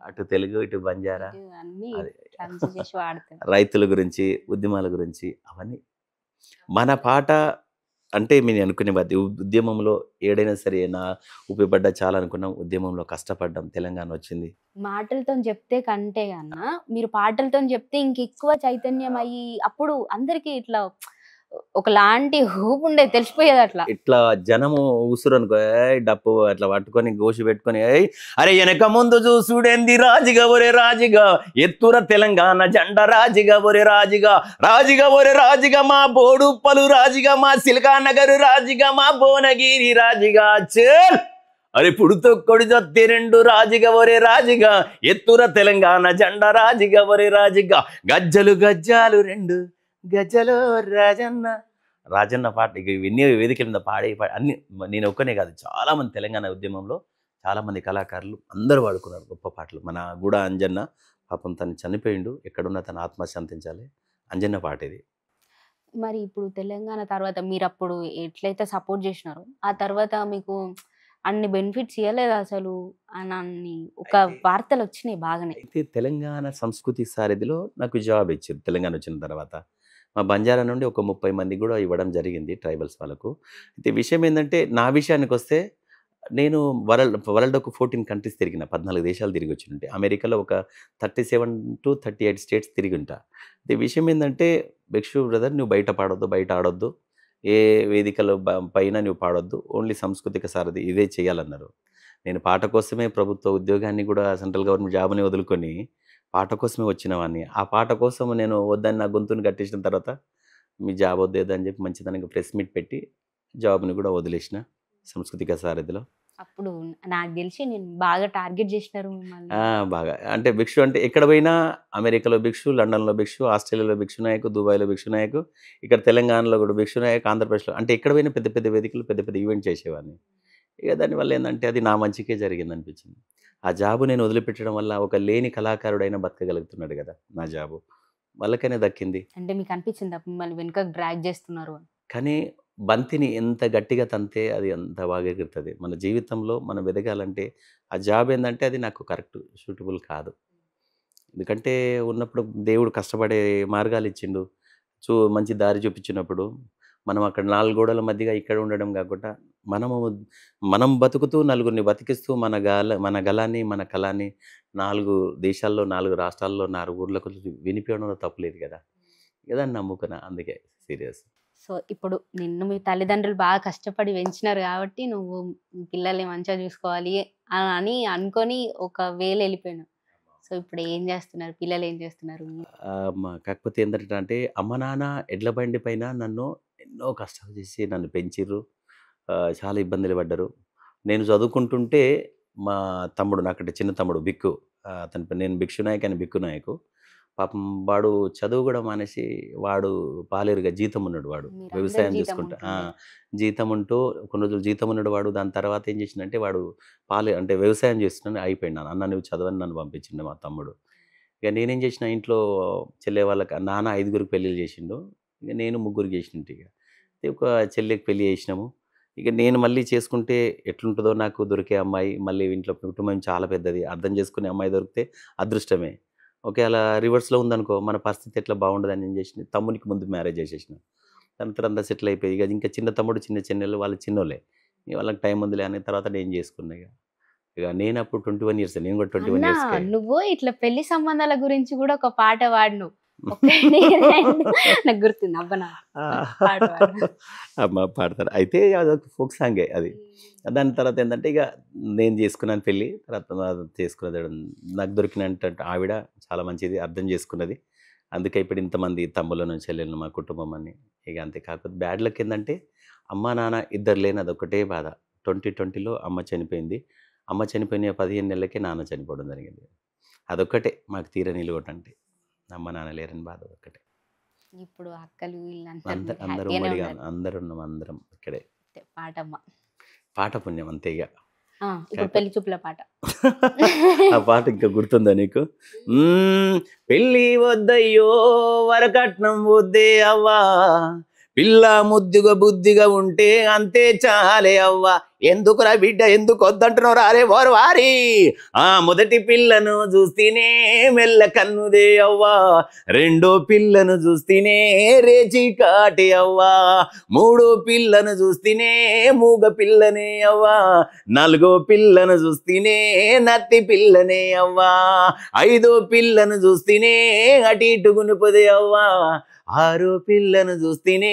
అటు తెలుగు ఇటు బంజారా అన్ని అది fancy చేసి వాడతారు. రైతుల గురించి ఉద్యమాల గురించి అవన్నీ మన పాట అంటే నేను అనుకునే ఉద్యమంలో ఏడైనా సరే నా ఉపయోగపడ్డా చాలా అనుకున్నాం. ఉద్యమంలో కష్టపడ్డాం తెలంగాణ వచ్చింది. మాటలతో చెప్తే కంటే కన్నా మీరు పాటలతో చెప్తే ఇంకెక్కువ చైతన్యం అయ్యి అప్పుడు అందరికి ఇట్లా ఒకలాంటి హోప్ ఉండే తెలిసిపోయేది అట్లా. ఇట్లా జనము ఊసురు అనుకో డప్పు అట్లా పట్టుకొని గోషి పెట్టుకొని అరే వెనక ముందు చూసుడేంది రాజుగా ఒరే రాజుగా ఎత్తుర తెలంగాణ జెండ రాజుగా ఒరే రాజుగా రాజుగా ఒరే రాజుగా మా బోడుప్పలు రాజుగా మా సిల్కా నగరు రాజుగా మా భువనగిరి రాజుగా చేల్ అరే పుడుతో కొడి జొత్తి రెండు రాజుగా ఒరే రాజుగా ఎత్తుర తెలంగాణ జెండ రాజుగా ఒరే రాజుగా గజ్జలు గజ్జాలు రెండు గజ్జలో రాజన్న పాట ఇక ఇవన్నీ వేదికల మీద పాడే అన్ని నేను ఒక్కనే కాదు చాలా మంది తెలంగాణ ఉద్యమంలో చాలా మంది కళాకారులు అందరూ వాడుకున్నారు గొప్ప పాటలు. మన గూడ అంజన్న పాపం తను చనిపోయిండు ఎక్కడున్నా తన ఆత్మ శాంతించాలి అంజన్న పాట ఇది. మరి ఇప్పుడు తెలంగాణ తర్వాత మీరు అప్పుడు ఎట్లయితే సపోర్ట్ చేసినారో ఆ తర్వాత మీకు అన్ని బెనిఫిట్స్ ఇవ్వలేదు అసలు అని ఒక వార్తలు వచ్చినాయి బాగానే. అయితే తెలంగాణ సంస్కృతి సారథిలో నాకు జాబ్ ఇచ్చారు తెలంగాణ వచ్చిన తర్వాత. మా బంజారా నుండి ఒక 30 మంది కూడా ఇవ్వడం జరిగింది ట్రైబల్స్ వాళ్ళకు. అయితే విషయం ఏంటంటే నా విషయానికి వస్తే నేను వరల్డ్ ఒక 14 కంట్రీస్ తిరిగిన 14 దేశాలు తిరిగి వచ్చినట్టే. అమెరికాలో ఒక 37 to 38 స్టేట్స్ తిరిగి ఉంటా. అయితే విషయం ఏంటంటే భిక్షు బ్రదర్ నువ్వు బయట పాడొద్దు బయట ఆడొద్దు ఏ వేదికలో పైన నువ్వు పాడొద్దు ఓన్లీ సాంస్కృతిక సారథి ఇదే చేయాలన్నారు. నేను పాట కోసమే ప్రభుత్వ ఉద్యోగాన్ని కూడా సెంట్రల్ గవర్నమెంట్ జాబ్ని వదులుకొని పాట కోసమే వచ్చినవాడిని. ఆ పాట కోసం నేను వద్దని నా గొంతుని కట్టేసిన తర్వాత మీ జాబ్ వద్దేదని చెప్పి మంచిదనంగా ప్రెస్ మీట్ పెట్టి జాబ్ని కూడా వదిలేసిన. సంస్కృతిక సారథిలో. అప్పుడు నాకు తెలిసి నేను బాగా టార్గెట్ చేసినారు మిమ్మల్ని. బాగా అంటే భిక్షు అంటే ఎక్కడ పోయినా అమెరికాలో భిక్షు, లండన్‌లో భిక్షు, ఆస్ట్రేలియాలో భిక్షు నాయకు, దుబాయ్‌లో భిక్షు నాయకు, ఇక్కడ తెలంగాణలో కూడా భిక్షు నాయకు, ఆంధ్రప్రదేశ్‌లో అంటే ఎక్కడ పోయినా పెద్ద పెద్ద వేదికలు పెద్ద పెద్ద ఈవెంట్ చేసేవాడిని. ఇక దానివల్ల ఏందంటే అది నా మంచికే జరిగిందనిపించింది. ఆ జాబు నేను వదిలిపెట్టడం వల్ల ఒక లేని కళాకారుడైనా బతకగలుగుతున్నాడు కదా! నా జాబు. వాళ్ళకనే దక్కింది. అంటే మీకు అనిపించిందా మిమ్మల్ని వెనుకకు డ్రాగ్ చేస్తున్నారు అని? కానీ బంతిని ఎంత గట్టిగా తంతే అది అంత బాగా ఎగురుతది. మన జీవితంలో మనం ఎదగాలంటే ఆ జాబ్ ఏందంటే అది నాకు కరెక్ట్ సూటబుల్ కాదు. ఎందుకంటే ఉన్నప్పుడు దేవుడు కష్టపడే మార్గాలు ఇచ్చిండు. మంచి దారి చూపించినప్పుడు మనం అక్కడ 4 గోడల మధ్యగా ఇక్కడ ఉండడం కాకుండా మనం బతుకుతూ నలుగురిని బతికిస్తూ మన గలాన్ని, మన కళాన్ని 4 దేశాల్లో, 4 రాష్ట్రాల్లో, 4 ఊర్లకు వినిపియడంలో తప్పులేదు కదా! ఇక దాన్ని నమ్ముకున్నా అందుకే సీరియస్. సో ఇప్పుడు నిన్ను మీ తల్లిదండ్రులు బాగా కష్టపడి పెంచినారు కాబట్టి నువ్వు మీ పిల్లల్ని మంచిగా చూసుకోవాలి అని అనుకొని ఒక వేలో వెళ్ళిపోయినావు. సో ఇప్పుడు ఏం చేస్తున్నారు? పిల్లలు ఏం చేస్తున్నారు? కాకపోతే ఏంటంటే అమ్మ నాన్న ఎడ్ల బండి పైన నన్ను ఎన్నో కష్టాలు చేసి నన్ను పెంచిర్రు. చాలా ఇబ్బందులు పడ్డారు. నేను చదువుకుంటుంటే మా తమ్ముడు నాకంటే చిన్న తమ్ముడు బిక్కు. నేను భిక్షు నాయక్ అని బిక్కు నాయకు. పాపం వాడు చదువు కూడా మానేసి వాడు పాలేరుగా జీతం ఉన్నాడు వాడు. మీరందరూ వ్యవసాయం జీతం చేసుకుంటా ఉంటుండే. జీతం ఉంటూ కొన్ని రోజులు జీతం ఉన్నాడు వాడు. దాని తర్వాత ఏం చేసిండంటే వాడు అంటే వ్యవసాయం చేస్తున్నాను అయిపోయింది. అన్న నువ్వు చదవని నన్ను పంపించిండు మా తమ్ముడు. ఇక నేనేం చేసిన ఇంట్లో చెల్లె వాళ్ళకి నాన్న 5గురికి పెళ్ళిళ్ళు చేసిండు. ఇక నేను 3గురికి చేసినట్టు ఇక. ఒక చెల్లెకి పెళ్లి చేసినాము. ఇక నేను మళ్ళీ చేసుకుంటే ఎట్లుంటుందో నాకు దొరికే అమ్మాయి మళ్ళీ ఇంట్లో కుటుంబం చాలా పెద్దది. అర్థం చేసుకునే అమ్మాయి దొరికితే అదృష్టమే. ఓకే. అలా రివర్స్‌లో ఉందనుకో మన పరిస్థితి ఎట్లా బాగుండదని ఏం చేసింది తమ్మునికి ముందు మ్యారేజ్ చేసేసిన. దాని తర్వాత అంతా సెటిల్ అయిపోయి ఇక ఇంకా చిన్న తమ్ముడు, చిన్న చెల్లెలు వాళ్ళు చిన్నోళ్ళే. ఇక వాళ్ళకి టైం ఉందిలే అని తర్వాత నేను చేసుకున్నా ఇక. ఇక నేను అప్పుడు 21 ఇయర్స్ నేను కూడా 21 అన్నా ఇయర్స్‌కే. నువ్వు ఇట్లా పెళ్లి సంబంధాల గురించి కూడా ఒక పాట పాడినావు. ఒకటి రెండు నాకు గుర్తుంది. అబ్బా పాట పాడు. అమ్మ పాడతారు. అయితే అదొక ఫోక్ సాంగే అది. దాని తర్వాత ఏంటంటే ఇక నేను చేసుకున్నాను పెళ్ళి. తర్వాత చేసుకున్నది నాకు దొరికినంత ఆవిడ చాలా మంచిది. అర్థం చేసుకున్నది. అందుకే ఇప్పుడు ఇంతమంది తమ్ముళ్ళను, చెల్లెలను మా కుటుంబం అని. ఇక అంతే. కాకపోతే బ్యాడ్ లక్ ఏందంటే అమ్మ, నాన్న ఇద్దరు లేని అదొక్కటే బాధ. 2020లో అమ్మ చనిపోయింది. అమ్మ చనిపోయిన 15 నెలలకే నాన్న చనిపోవడం జరిగింది. అదొక్కటే మాకు తీరని లోటంటే. అమ్మ, నాన్న లేరని బాధ అదొక్కటే. ఇప్పుడు అక్కలు వీళ్ళంతా అందరూ హ్యాపీగానే ఉమ్మడిగా ఉన్నారు. అందరున్నాం అందరం ఇక్కడే. పాటమ్మ. పాట పుణ్యం అంతే ఇక. ఇప్పుడు పెళ్లి చూపుల పాట. ఆ పాట ఇంకా గుర్తుందా నీకు? పెళ్ళి వద్దయ్యో వరకట్నం వద్దే అవ్వా, పిల్ల ముద్దుగా బుద్ధిగా ఉంటే అంతే చాలే అవ్వా, ఎందుకురా బిడ్డ ఎందుకు వద్దంటున్నావు రారే ఓరు వారి, మొదటి పిల్లను చూస్తేనే మెల్ల కన్నుదే అవ్వా, రెండో పిల్లను చూస్తేనే రేచి కాటే అవ్వా, మూడో పిల్లను చూస్తేనే మూగ పిల్లనే అవ్వా, నాలుగో పిల్లను చూస్తేనే నత్తి పిల్లనే అవ్వా, ఐదో పిల్లను చూస్తేనే అటు ఇటు గునుపుదే అవ్వా, ఆరో పిల్లను చూస్తేనే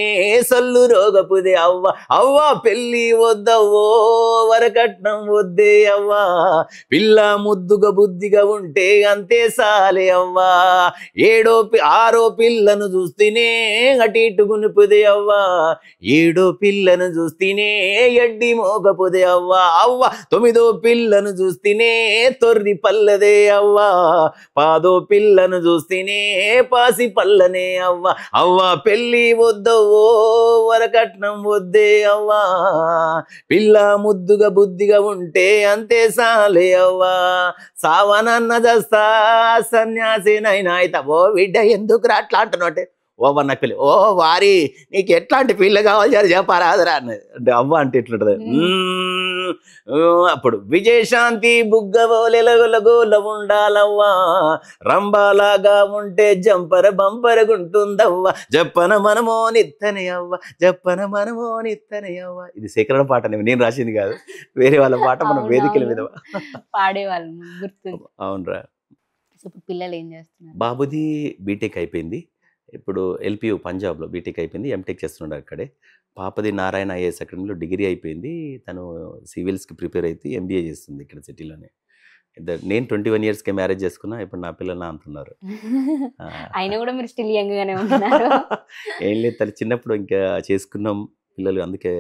సొల్లు రోగపుదే అవ్వ, అవ్వ పెళ్ళి వద్దవ్వో వరకట్నం వద్దే అవ్వా, పిల్ల ముద్దుగా బుద్ధిగా ఉంటే అంతే సాలే అవ్వా, ఆరో పిల్లను చూస్తేనే అటు ఇటు గునుపుదే అవ్వా, ఏడో పిల్లను చూస్తేనే ఎడ్డి మోగపుదే అవ్వా, అవ్వ తొమ్మిదో పిల్లను చూస్తేనే తొర్రి పల్లదే అవ్వా, పాదో పిల్లను చూస్తేనే పాసి పల్లనే అవ్వ, అవ్వ పెళ్ళి వద్దవ్వో వరకట్నం వద్దే అవ్వా, పిల్ల ముద్దుగా బుద్ధిగా ఉంటే అంతే సాలే అవ్వా, సావనన్న దస్తా సన్యాసినైనా అయితే ఓ బిడ్డ ఎందుకు అట్లా అంటున్నట్టే ఓ నాకు పెళ్ళి ఓ వారి నీకు ఎట్లాంటి పిల్ల కావాలి సరే చెప్పరాదురా అంటే అవ్వ అంటే ఎట్లుంటది. అప్పుడు విజయశాంతి బుగ్గవోలెలగోల ఉండాలవ్వా, రంబాలాగా ఉంటే జంపర బంపరగుంటుందవ్వ, జప్పన మనమో నిత్తనే అవ్వ, జప్పన మనమో నిత్తనే అవ్వ. ఇది శేఖరణ పాట నేను రాసింది కాదు, వేరే వాళ్ళ పాట మనం వేదికల మీద పాడేవాళ్ళు గుర్తు. అవునరా. ఇప్పుడు పిల్లలు ఏం చేస్తున్నారు? బాబుది బీటెక్ అయిపోయింది. ఇప్పుడు ఎల్పియు పంజాబ్లో బీటెక్ అయిపోయింది. ఎంటెక్ చేస్తున్నాడు అక్కడే. పాపది నారాయణ ఐఏఎస్ అకాడమీలో డిగ్రీ అయిపోయింది. తను సివిల్స్కి ప్రిపేర్ అయితే ఎంబీఏ చేస్తుంది ఇక్కడ సిటీలోనే. నేను 21 ఇయర్స్కే మ్యారేజ్ చేసుకున్నా. ఇప్పుడు నా పిల్లలు నా అంటున్నారు. అయినా కూడా మీరు స్టిల్ యంగ్ గానే ఉన్నారు. ఏం లేదు తల్లి, చిన్నప్పుడు ఇంకా చేసుకున్నాం. పిల్లలు అందుకే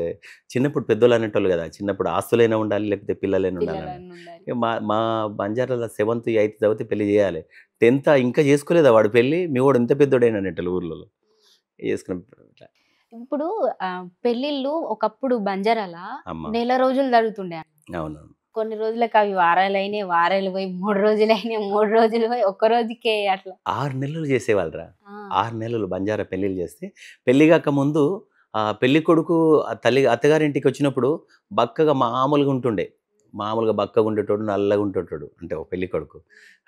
చిన్నప్పుడు పెద్దోళ్ళు అనేటోళ్ళు కదా, చిన్నప్పుడు ఆస్తులైనా ఉండాలి లేకపోతే పిల్లలైనా ఉండాలని. పిల్లలన్నీ ఉండాలి. ఇక మా మా బంజారాలో 7th, 8th చదివితే పెళ్లి చేయాలి. 10th ఇంకా చేసుకోలేదా వాడు పెళ్లి, మీ వాడు ఇంత పెద్దోడైనా అనేటోళ్ళు ఊర్లలో చేసుకుని ఇట్లా. ఇప్పుడు పెళ్ళిళ్ళు ఒకప్పుడు బంజారాల అమ్మ నెల రోజులు జరుగుతుండే. అవునవును. కొన్ని రోజులకు అవి వారాలైనాయి, వారాలు పోయి 3 రోజులైనాయి, 3 రోజులు పోయి ఒక్క రోజుకే అట్లా. 6 నెలలు చేసేవాళ్ళరా. ఆ! 6 నెలలు బంజారా పెళ్ళిళ్ళు చేస్తే, పెళ్లి కాక ముందు పెళ్లి కొడుకు అత్తగారింటికి వచ్చినప్పుడు బక్కగా మామూలుగా ఉంటుండే. మామూలుగా బక్కగా ఉండేటోడు, నల్లగా ఉండేటోడు. అంటే ఒక పెళ్లి కొడుకు.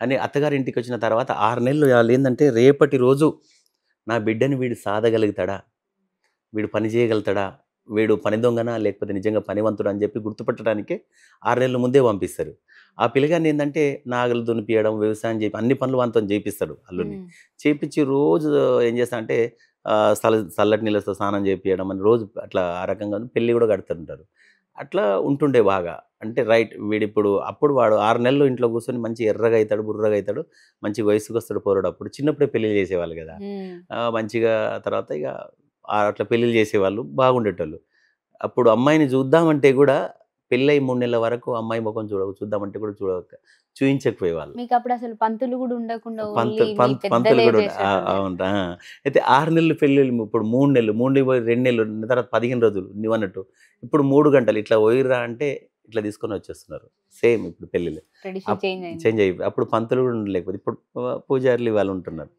కానీ అత్తగారింటికి వచ్చిన తర్వాత 6 నెలలు ఆళ్ళేందంటే రేపటి రోజు నా బిడ్డని వీడు సాదగలుగుతాడా? వీడు పని చేయగలుగుతాడా? వీడు పని దొంగనా? లేకపోతే నిజంగా పనివంతుడా అని చెప్పి గుర్తుపట్టడానికే 6 నెలల ముందే పంపిస్తారు. ఆ పిల్లగాన్ని ఏందంటే నాగలు దున్నిపియడం, వ్యవసాయం అన్ని పనులు వానితోని చేపిస్తాడు అల్లుడిని. హ్మ్. చేపిచ్చి రోజు ఏం చేస్తా అంటే చల్లటి నీళ్ళతో స్నానం చేపియడం అని రోజు అట్లా ఆ రకంగా పెళ్లి కూడా కడుతుంటారు. అట్లా ఉంటుండే బాగా. అంటే రైట్ వీడిప్పుడు అప్పుడు వాడు 6 నెలలు ఇంట్లో కూర్చొని మంచి ఎర్రగా అయితాడు, బుర్రగా అయితాడు. మంచి వయసుకొస్తాడు పోరాడు. అప్పుడు చిన్నప్పుడే పెళ్లిళ్ళు చేసేవాళ్ళు కదా! హ్మ్. మంచిగా తర్వాత ఇక అట్లా పెళ్ళిళ్ళు చేసేవాళ్ళు బాగుండేటోళ్ళు. అప్పుడు అమ్మాయిని చూద్దామంటే కూడా పెళ్ళై 3 నెలల వరకు అమ్మాయి ముఖం చూద్దామంటే కూడా చూయించకపోయేవాళ్ళు. మీకప్పుడు అసలు పంతులు గూడా ఉండకుండా పంత్ ఓన్లీ మీ పంత్ పంతులు పెద్దలే కూడా చేసేటోళ్ళేనా? అవునురా. అయితే 6 నెలలు పెళ్ళిళ్ళు ఇప్పుడు 3 నెలలు, 3 పోయి 2 నెలలు, తర్వాత 15 రోజులు నువ్వన్నట్టు. ఇప్పుడు 3 గంటలు ఇట్లా పోయిర్రా అంటే ఇట్లా తీసుకొని వచ్చేస్తున్నారు. సేమ్ ఇప్పుడు పెళ్ళిళ్ళు. ట్రెడిషన్ చేంజ్ అయింది. చేంజ్ అయిపోయి అప్పుడు పంతులు కూడా ఉండలేకపోతే ఇప్పుడు పూజారులు వాళ్ళు ఉంటున్నారు.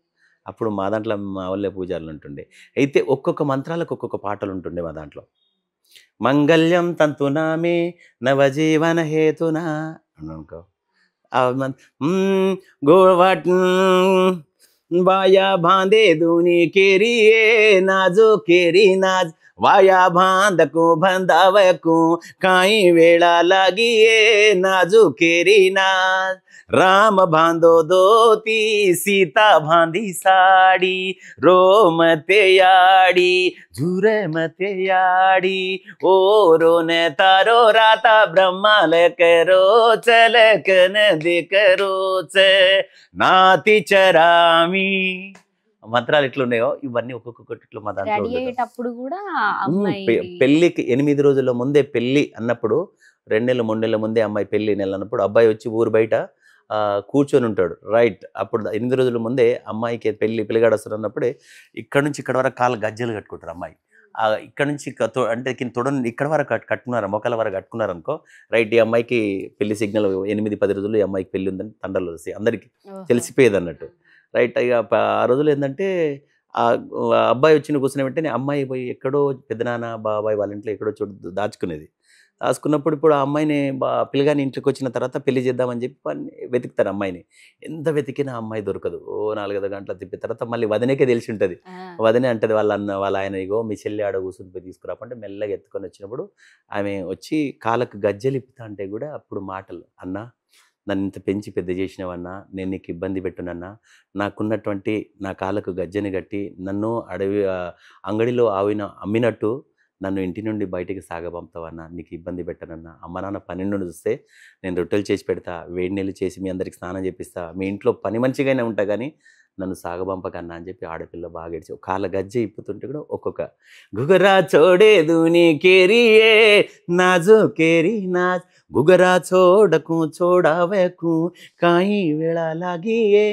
అప్పుడు మా దాంట్లో మా వాళ్ళే పూజారులు ఉంటుండే. అయితే ఒక్కొక్క మంత్రాలకు ఒక్కొక్క పాటలు ఉంటుండే మా దాంట్లో. మంగళ్యం తంతునామే నవజీవన హేతునా అనుకో. गोवट वाया बांधे दूनी केरिए नाजो केरी नाज वाया बांध को बंधाव को काई वेड़ा लागिए नाजो केरी नाज राम बांधो धोती सीता बांधी साड़ी रो मते याड़ी झूरे मते याड़ी ओ रोने तारो राता ब्रह्माल करो चलकन दिकरो से నాతి చరామి మంత్రాలు ఎట్లున్నాయో ఇవన్నీ ఒక్కొక్కటి ఇట్లా మా దాంట్లో రెడీ ఉండేది. అయ్యేటప్పుడు కూడా అమ్మాయి పెళ్ళికి 8 రోజుల ముందే పెళ్ళి అన్నప్పుడు 2 నెలలు 3 నెలల ముందే అమ్మాయి పెళ్ళి నెల అన్నప్పుడు అబ్బాయి వచ్చి ఊరు బయట కూర్చొని ఉంటాడు. రైట్ అప్పుడు 8 రోజుల ముందే అమ్మాయికి పిల్లగాడు వస్తారు అన్నప్పుడే ఇక్కడ నుంచి ఇక్కడ వరకు కాళ్ళు గజ్జలు కట్టుకుంటారు అమ్మాయి. ఇక్కడ నుంచి అంటే తొడని ఇక్కడ వరకు కట్టుకున్నారు, మొక్కల వరకు కట్టుకున్నారు అనుకో. రైట్ ఈ అమ్మాయికి పెళ్లి సిగ్నల్ 8-10 రోజులు ఈ అమ్మాయికి పెళ్లి ఉందని తండ్రులు వస్తాయి, అందరికీ తెలిసిపోయేది అన్నట్టు. రైట్ ఇక ఆ రోజులు ఏంటంటే ఆ అబ్బాయి వచ్చిన కూర్చున్న వెంటనే అమ్మాయి పోయి ఎక్కడో పెద్దనాన్న బాబాయ్ వాళ్ళ ఇంట్లో ఎక్కడో చోటు దాచుకునేది. దాచుకున్నప్పుడు ఇప్పుడు ఆ అమ్మాయిని పిల్లగాని ఇంటికి వచ్చిన తర్వాత పెళ్లి చేద్దామని చెప్పి వెతుకుతారు అమ్మాయిని. ఎంత వెతికినా అమ్మాయి దొరకదు. ఓ 4-5 గంటలు తిప్పిన తర్వాత మళ్ళీ వదినకే తెలిసి ఉంటుంది. వదినే అంటది వాళ్ళ ఆయన ఇగో మీ చెల్లి ఆడ కూర్చుని పోయి తీసుకురాపంటే మెల్లగా ఎత్తుకొని వచ్చినప్పుడు ఆమె వచ్చి కాళ్ళకు గజ్జలు ఇప్పుతా అంటే కూడా అప్పుడు మాటలు, అన్నా నన్ను ఇంత పెంచి పెద్ద చేసినవన్నా, నేను నీకు ఇబ్బంది పెట్టునన్నా, నాకున్నటువంటి నా కాళ్ళకు గజ్జని కట్టి నన్ను అంగడిలో అమ్మినట్టు నన్ను ఇంటి నుండి బయటికి సాగబంపుతావన్నా, నీకు ఇబ్బంది పెట్టనన్నా, అమ్మ నాన్న పని నుండి చూస్తే నేను రొట్టెలు చేసి పెడతా, వేడి నీళ్ళు చేసి మీ అందరికి స్నానం చేపిస్తా, మీ ఇంట్లో పని మంచిగానే ఉంటా కానీ నన్ను సాగబంపకన్నా అని చెప్పి ఆడపిల్ల బాగా ఏడ్చి కాళ్ళ గజ్జె ఇప్పుతుంటే కూడా ఒక్కొక్క గుగరా చోడే దూని కేరియే నాజో కేరీ నాజ్ గుగరా చోడకు చోడావకు కాయి వేళ లాగియే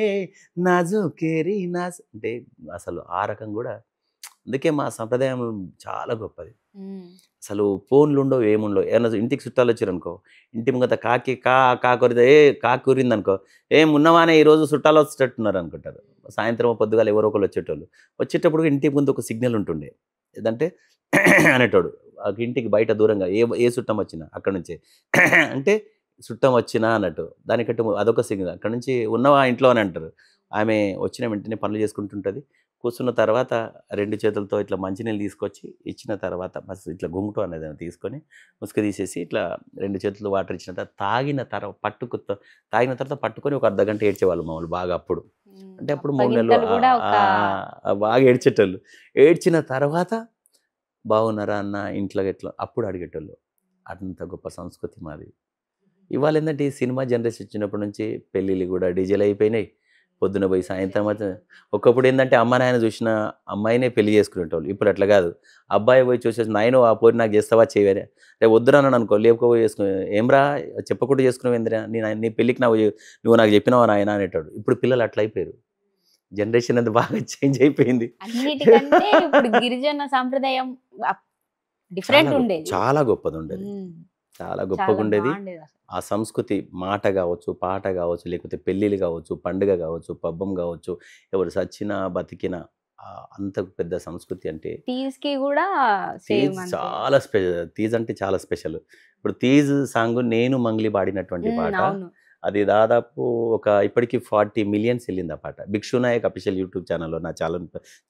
నాజో కేరీ నాజ్ అంటే అసలు ఆ రకం కూడా. అందుకే మా సంప్రదాయం చాలా గొప్పది. అసలు ఫోన్లు ఉండవు, ఏముండవు. ఏమన్నా ఇంటికి చుట్టాలు వచ్చారనుకో, ఇంటి ముంగత కాకొరితే కాకురింది అనుకో, ఉన్నవానే ఈరోజు చుట్టాలు వచ్చేటట్టున్నారు అనుకుంటారు. సాయంత్రం పొద్దుగాల ఎవరో ఒకరు వచ్చేటోళ్ళు. వచ్చేటప్పుడు ఇంటి ముందు ఒక సిగ్నల్ ఉంటుండే, ఏదంటే అనేటోడు ఇంటికి బయట దూరంగా ఏ చుట్టం వచ్చినా అక్కడ నుంచే అంటే చుట్టం వచ్చినా అన్నట్టు. దానికంటే అదొక సిగ్నల్. అక్కడ నుంచి ఉన్నవా ఇంట్లో అని అంటారు. ఆమె వచ్చిన వెంటనే పనులు చేసుకుంటుంటుంది. కూర్చున్న తర్వాత 2 చేతులతో ఇట్లా మంచినీళ్ళు తీసుకొచ్చి ఇచ్చిన తర్వాత ఇట్లా గుంగుటు అనేది తీసుకొని ముసుగు తీసేసి ఇట్లా 2 చేతులు వాటర్ ఇచ్చిన తర్వాత తాగిన తర్వాత పట్టుకొని ఒక అర్ధగంట ఏడ్చేవాళ్ళు మామూలు బాగా అప్పుడు. అంటే అప్పుడు 3 నెలలు బాగా ఏడ్చేటోళ్ళు. ఏడ్చిన తర్వాత బాగున్నారా అన్న ఇంట్లో ఎట్లా అప్పుడు అడిగేటోళ్ళు. అంత గొప్ప సంస్కృతి మాది. ఇవాళ ఏంటంటే ఈ సినిమా జనరేషన్ వచ్చినప్పటి నుంచి పెళ్ళిళ్ళు కూడా డీజేలు అయిపోయినాయి, పొద్దున పోయి సాయంత్రం వచ్చి ఒకప్పుడు ఏంటంటే అమ్మ నాయన చూసిన అమ్మాయినే పెళ్లి చేసుకునేటోళ్ళు. ఇప్పుడు అట్లా కాదు. అబ్బాయి పోయి చూసేసి నాయన ఆ పోరి నాకు చేస్తావా చేయవే రేపు వద్దురన్నాను అనుకో లేకపోయి చేసుకుని ఏమ్రా చెప్పకుండా చేసుకున్నావు ఏందిరా నీ పెళ్ళికి నువ్వు నాకు చెప్పినావా నాయన అనేటాడు. ఇప్పుడు పిల్లలు అట్లా అయిపోయారు. జనరేషన్ అది బాగా చేంజ్ అయిపోయింది. అన్నిటికంటే ఇప్పుడు గిరిజన సాంప్రదాయం డిఫరెంట్ ఉండేది. చాలా గొప్పది ఉండేది. చాలా గొప్పగా ఉండేది. ఆ సంస్కృతి మాట కావచ్చు, పాట కావచ్చు, లేకపోతే పెళ్ళిళ్ళు కావచ్చు, పండుగ కావచ్చు, పబ్బం కావచ్చు, ఎవరు సచ్చినా బతికినా అంత పెద్ద సంస్కృతి. అంటే తీజ్కి కూడా తీజ్ చాలా స్పెషల్. తీజ్ అంటే చాలా స్పెషల్. ఇప్పుడు తీజ్ సాంగ్ నేను మంగ్లీ పాడినటువంటి పాట అది దాదాపు ఇప్పటికీ 40 మిలియన్స్ వెళ్ళింది ఆ పాట. భిక్షునాయక్ అఫీషియల్ యూట్యూబ్ ఛానల్లో నా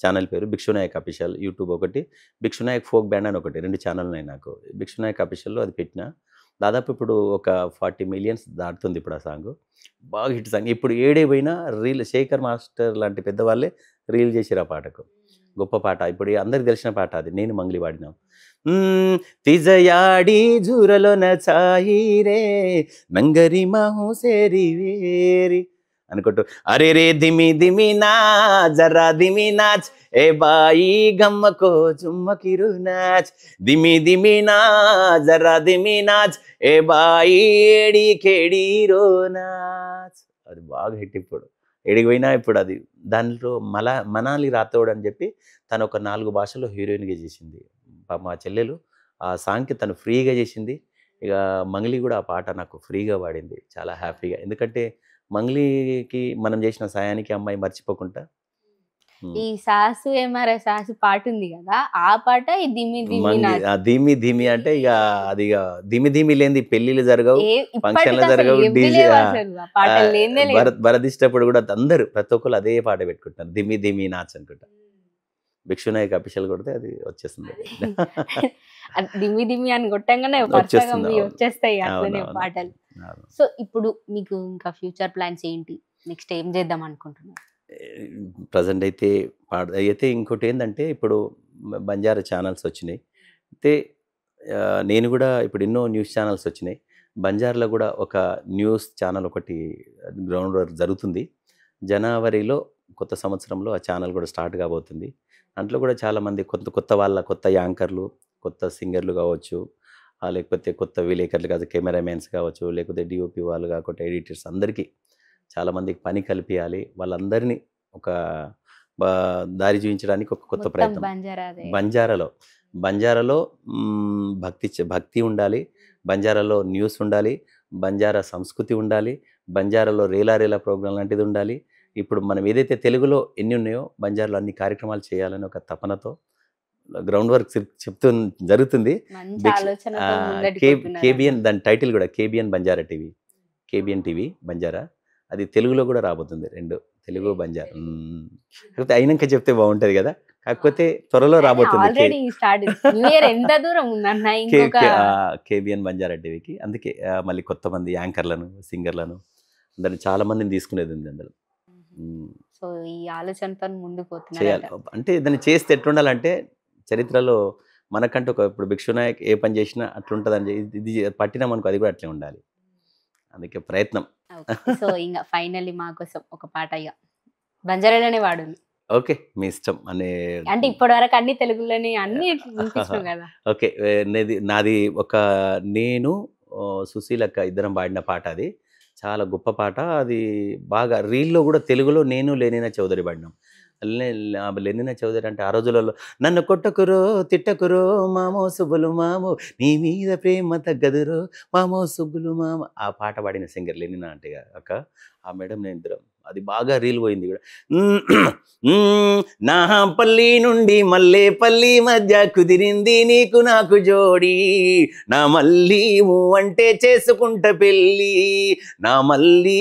ఛానల్ పేరు భిక్షునాయక్ అఫీషియల్ యూట్యూబ్ ఒకటి, భిక్షునాయక్ ఫోక్ బ్యాండ్ అని ఒకటి, 2 ఛానల్ ఉన్నాయి నాకు. భిక్షునాయక్ అఫీషియల్లో అది పెట్టిన దాదాపు ఇప్పుడు 40 మిలియన్స్ దాటుతుంది ఇప్పుడు ఆ సాంగ్. బాగా హిట్ సాంగ్. ఇప్పుడు ఏడే పోయినా రీల్ శేఖర్ మాస్టర్ లాంటి పెద్దవాళ్ళే రీల్ చేసిరు ఆ పాటకు. గొప్ప పాట. ఇప్పుడు అందరికి తెలిసిన పాట అది నేను మంగ్లీ పాడినాం. తిజయాడి జూరలోన చాయి రే నంగరి మాహు సేరి వేరి అనుకుంటూ అరే రే దిమి దిమి నా జరా దిమి నాచ్ ఏ బాయి గమ్మకో చుమ్మకిరు నాచ్ దిమి దిమి నా జరా దిమి నాచ్ ఏ బాయి ఏడి కేడి రో నాచ్. అది బాగా హిట్. ఇప్పుడు ఎడికి పోయినా ఇప్పుడు అది దాంట్లో మనాలి రాతోడు అని చెప్పి తను ఒక 4 భాషల్లో హీరోయిన్గా చేసింది. మా చెల్లెలు ఆ సాంగ్కి తను ఫ్రీగా చేసింది. ఇక మంగ్లీ కూడా ఆ పాట నాకు ఫ్రీగా పాడింది చాలా హ్యాపీగా. ఎందుకంటే మంగ్లీకి మనం చేసిన సాయానికి అమ్మాయి మర్చిపోకుండా. ఈ సాసు ఏమారా సాసు పాట ఉంది కదా, ఆ పాట ధీమి ధీమి అంటే ఇక అది ధీమి ధీమి లేని పెళ్లిళ్ళు జరగవు, ఫంక్షన్లు జరగవు, డీజే భరదిష్టప్పుడు కూడా అందరూ ప్రతి ఒక్కరు అదే పాట పెట్టుకుంటారు, ధిమి ధిమి నాచ్ అనుకుంటా. భిక్షునాయక్ అఫీషియల్ కొడితే అది వచ్చేస్తుంది. దిమ్మి దిమ్మి అని కొట్టంగానే వచ్చేస్తాయి అట్లనే పాటలు. సో ఇప్పుడు మీకు ఇంకా ఫ్యూచర్ ప్లాన్స్ ఏంటి, నెక్స్ట్ ఏం చేద్దాం అనుకుంటున్నారు? ప్రజెంట్ అయితే ఇంకోటి ఏంటంటే ఇప్పుడు బంజారా ఛానల్స్ వచ్చినాయి. అయితే నేను కూడా ఇప్పుడు ఎన్నో న్యూస్ ఛానల్స్ వచ్చినాయి. బంజారాలో కూడా ఒక న్యూస్ ఛానల్ ఒకటి గ్రౌండ్ వర్క్ జరుగుతుంది. జనవరిలో కొత్త సంవత్సరంలో ఆ ఛానల్ కూడా స్టార్ట్ కాబోతుంది. దాంట్లో కూడా చాలామంది కొత్త యాంకర్లు, కొత్త సింగర్లు కావచ్చు, లేకపోతే కొత్త విలేకరులు కావచ్చు, కెమెరామెన్స్ కావచ్చు, లేకపోతే డిఓపి వాళ్ళు కాకుండా ఎడిటర్స్ అందరికీ చాలామందికి పని కల్పించాలి. వాళ్ళందరినీ ఒక దారి చూపించడానికి ఒక కొత్త ప్రయత్నం. బంజారాలో భక్తి ఉండాలి, బంజారాలో న్యూస్ ఉండాలి, బంజారా సంస్కృతి ఉండాలి, బంజారాలో రేలా ప్రోగ్రాం లాంటిది ఉండాలి. ఇప్పుడు మనం ఏదైతే తెలుగులో ఎన్ని ఉన్నాయో బంజారాలో అన్ని కార్యక్రమాలు చేయాలని ఒక తపనతో గ్రౌండ్ వర్క్ జరుగుతుంది. కేబిఎన్ దాని టైటిల్ కూడా KBN Banjara TV, KBN TV Banjara, అది తెలుగులో కూడా రాబోతుంది. 2 తెలుగు బంజారా. కాకపోతే అయినాక చెప్తే బాగుంటుంది కదా, కాకపోతే త్వరలో రాబోతుంది కేబిఎన్ బంజారా టీవీకి. అందుకే మళ్ళీ కొంతమంది యాంకర్లను, సింగర్లను అందరిని చాలా మందిని తీసుకునేది ఉంది అందులో. సో ఈ ఆలోచనతో ముందుకు చేయాలి. అంటే దాన్ని చేస్తే ఎట్లుండాలంటే చరిత్రలో మనకంటూ ఇప్పుడు భిక్షునాయక్ ఏ పని చేసినా అట్లుంటుందని ఇది పట్టినామనుకో అది కూడా అట్లే ఉండాలి. అందుకే ప్రయత్నం. సో ఇంకా ఫైనల్లీ మా కోసం ఒక పాట ఇక బంజారాలోనే వాడు. ఓకే, మీ ఇష్టం. అంటే ఇప్పటి వరకు అన్ని తెలుగులోనే అన్ని కదా. ఓకే, నాది ఒక నేను సుశీలక్క ఇద్దరం పాడిన పాట. అది చాలా గొప్ప పాట. అది బాగా రీల్లో కూడా తెలుగులో నేను లెనినా చౌదరి పాడినాం. లెనినా చౌదరి అంటే ఆ రోజులలో నన్ను కొట్టకురో తిట్టకురో మామో సుబ్బులు మామో నీ మీద ప్రేమ తగ్గదురో మామో సుబ్బులు మామ, ఆ పాట పాడిన సింగర్ లెనినా అంటే అక్క. ఆ మేడం నేను ఇద్దరం, అది బాగా రీల్ పోయింది కూడా. నా పల్లి నుండి మల్లేపల్లి మధ్య కుదిరింది నీకు నాకు జోడి, నా మళ్ళీ అంటే చేసుకుంట పెళ్ళి, నా మళ్ళీ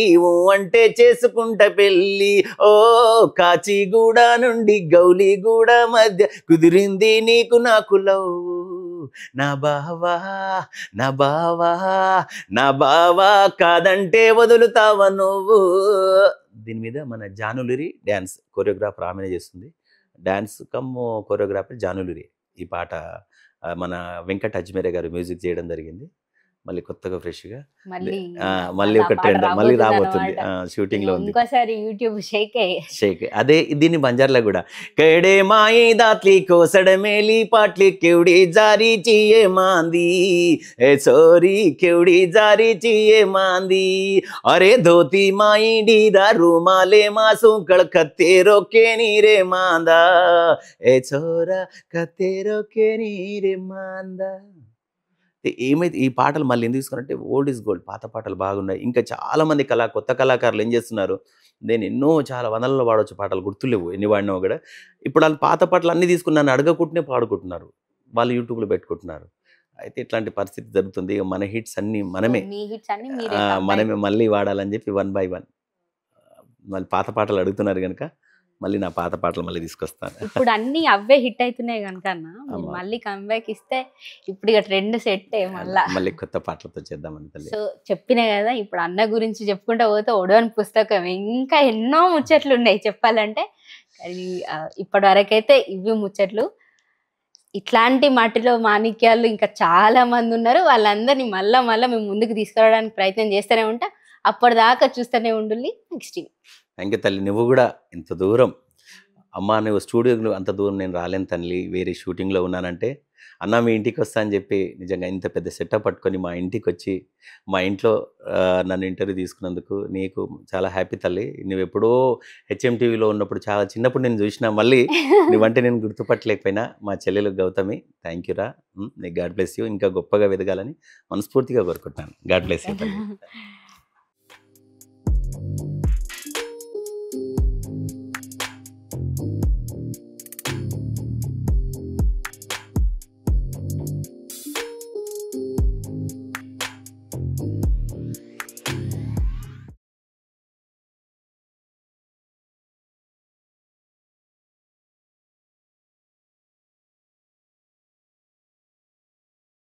అంటే చేసుకుంట పెళ్ళి, ఓ కాచిగూడ నుండి గౌలిగూడ మధ్య కుదిరింది నీకు నాకు లవ్, నా బావా నా బావా నా బావా కాదంటే వదులుతావా నువ్వు. దీని మీద మన జానులిరి డ్యాన్స్ కొరియోగ్రాఫర్ ఆమెనే చేస్తుంది. Dance cum choreographer Janulyri. ఈ పాట మన వెంకట్ అజ్మేరే గారు మ్యూజిక్ చేయడం జరిగింది. మళ్ళీ కొత్తగా ఫ్రెష్గా మళ్ళీ మళ్ళీ ఒక ఆ పాట ట్రెండ్ మళ్ళీ రాబోతుంది. రాబోతుందన్నమాట. షూటింగ్లో ఉంది. ఇంకోసారి యూట్యూబ్ షేక్ షేక్ అదే దీన్ని బంజార్లో కూడా केड़े माई दातली को सड़ मेली पाटली केवड़ी जारी चिए मांदी ए छोरी केवड़ी जारी चिए मांदी अरे धोती माई डीदा रूमाले मासू कड़ कतेरो के नीरे मांदा ए छोरा कतेरो के नीरे मांदा. ఏమైతే ఈ పాటలు మళ్ళీ ఎందుకు తీసుకున్నారంటే ఓల్డ్ ఈజ్ గోల్డ్, పాత పాటలు బాగున్నాయి. ఇంకా చాలామంది కొత్త కళాకారులు ఏం చేస్తున్నారు, నేను ఎన్నో చాలా వందలలో పాడవచ్చు పాటలు, గుర్తులేవు ఎన్ని వాడినా కూడా. ఇప్పుడు వాళ్ళు పాత పాటలు అన్నీ తీసుకుని నన్ను అడగకుంటూనే పాడుకుంటున్నారు, వాళ్ళు యూట్యూబ్లో పెట్టుకుంటున్నారు. అయితే ఇట్లాంటి పరిస్థితి జరుగుతుంది. ఇక మన హిట్స్ అన్నీ మనమే మీ హిట్స్ అన్ని మీరే మనమే మళ్ళీ వాడాలని చెప్పి 1 by 1 మళ్ళీ పాత పాటలు అడుగుతున్నారు కనుక మళ్ళీ నా పాత పాటలు మళ్ళీ తీసుకొస్తాను. ఇప్పుడు అన్ని అవే హిట్ అవుతున్నాయి కనుక మళ్ళీ కంబ్యాక్ ఇస్తే ఇప్పుడు ఇక ట్రెండ్ సెట్ మళ్ళీ కొత్త పాటలతో చేద్దామని తల్లి. సో చెప్పినా కదా, ఇప్పుడు అన్న గురించి చెప్పుకుంటా పోతే ఒడవని పుస్తకం ఇంకా ఎన్నో ముచ్చట్లు ఉన్నాయి చెప్పాలంటే. కానీ ఇప్పటి వరకైతే ఇవి ముచ్చట్లు. ఇట్లాంటి మట్టిలో మాణిక్యాలు ఇంకా చాలా మంది ఉన్నారు. వాళ్ళందరినీ మళ్ళా మేము ముందుకు తీసుకురావడానికి ప్రయత్నం చేస్తూనే ఉంటా. అప్పటిదాకా చూస్తూనే ఉండుల్లి నెక్స్ట్ టీవీ. థ్యాంక్ యూ తల్లి. నువ్వు కూడా ఇంత దూరం అమ్మ, నువ్వు స్టూడియోలో అంత దూరం నేను రాలేను తల్లి, వేరే షూటింగ్లో ఉన్నానంటే అన్న మీ ఇంటికి వస్తా అని చెప్పి నిజంగా ఇంత పెద్ద సెటప్ పట్టుకొని మా ఇంటికి వచ్చి మా ఇంట్లో నన్ను ఇంటర్వ్యూ తీసుకున్నందుకు నీకు చాలా హ్యాపీ తల్లి. నువ్వు ఎప్పుడో హెచ్ఎం టీవీలో ఉన్నప్పుడు చాలా చిన్నప్పుడు నేను చూసినా, మళ్ళీ నువ్వంటే నేను గుర్తుపట్టలేకపోయినా. మా చెల్లెలు గౌతమి, థ్యాంక్ యూ రా, నీకు గాడ్ బ్లెస్ యూ, ఇంకా గొప్పగా ఎదగాలని మనస్ఫూర్తిగా కోరుకుంటున్నాను. గాడ్ బ్లెస్ యూ తల్లి.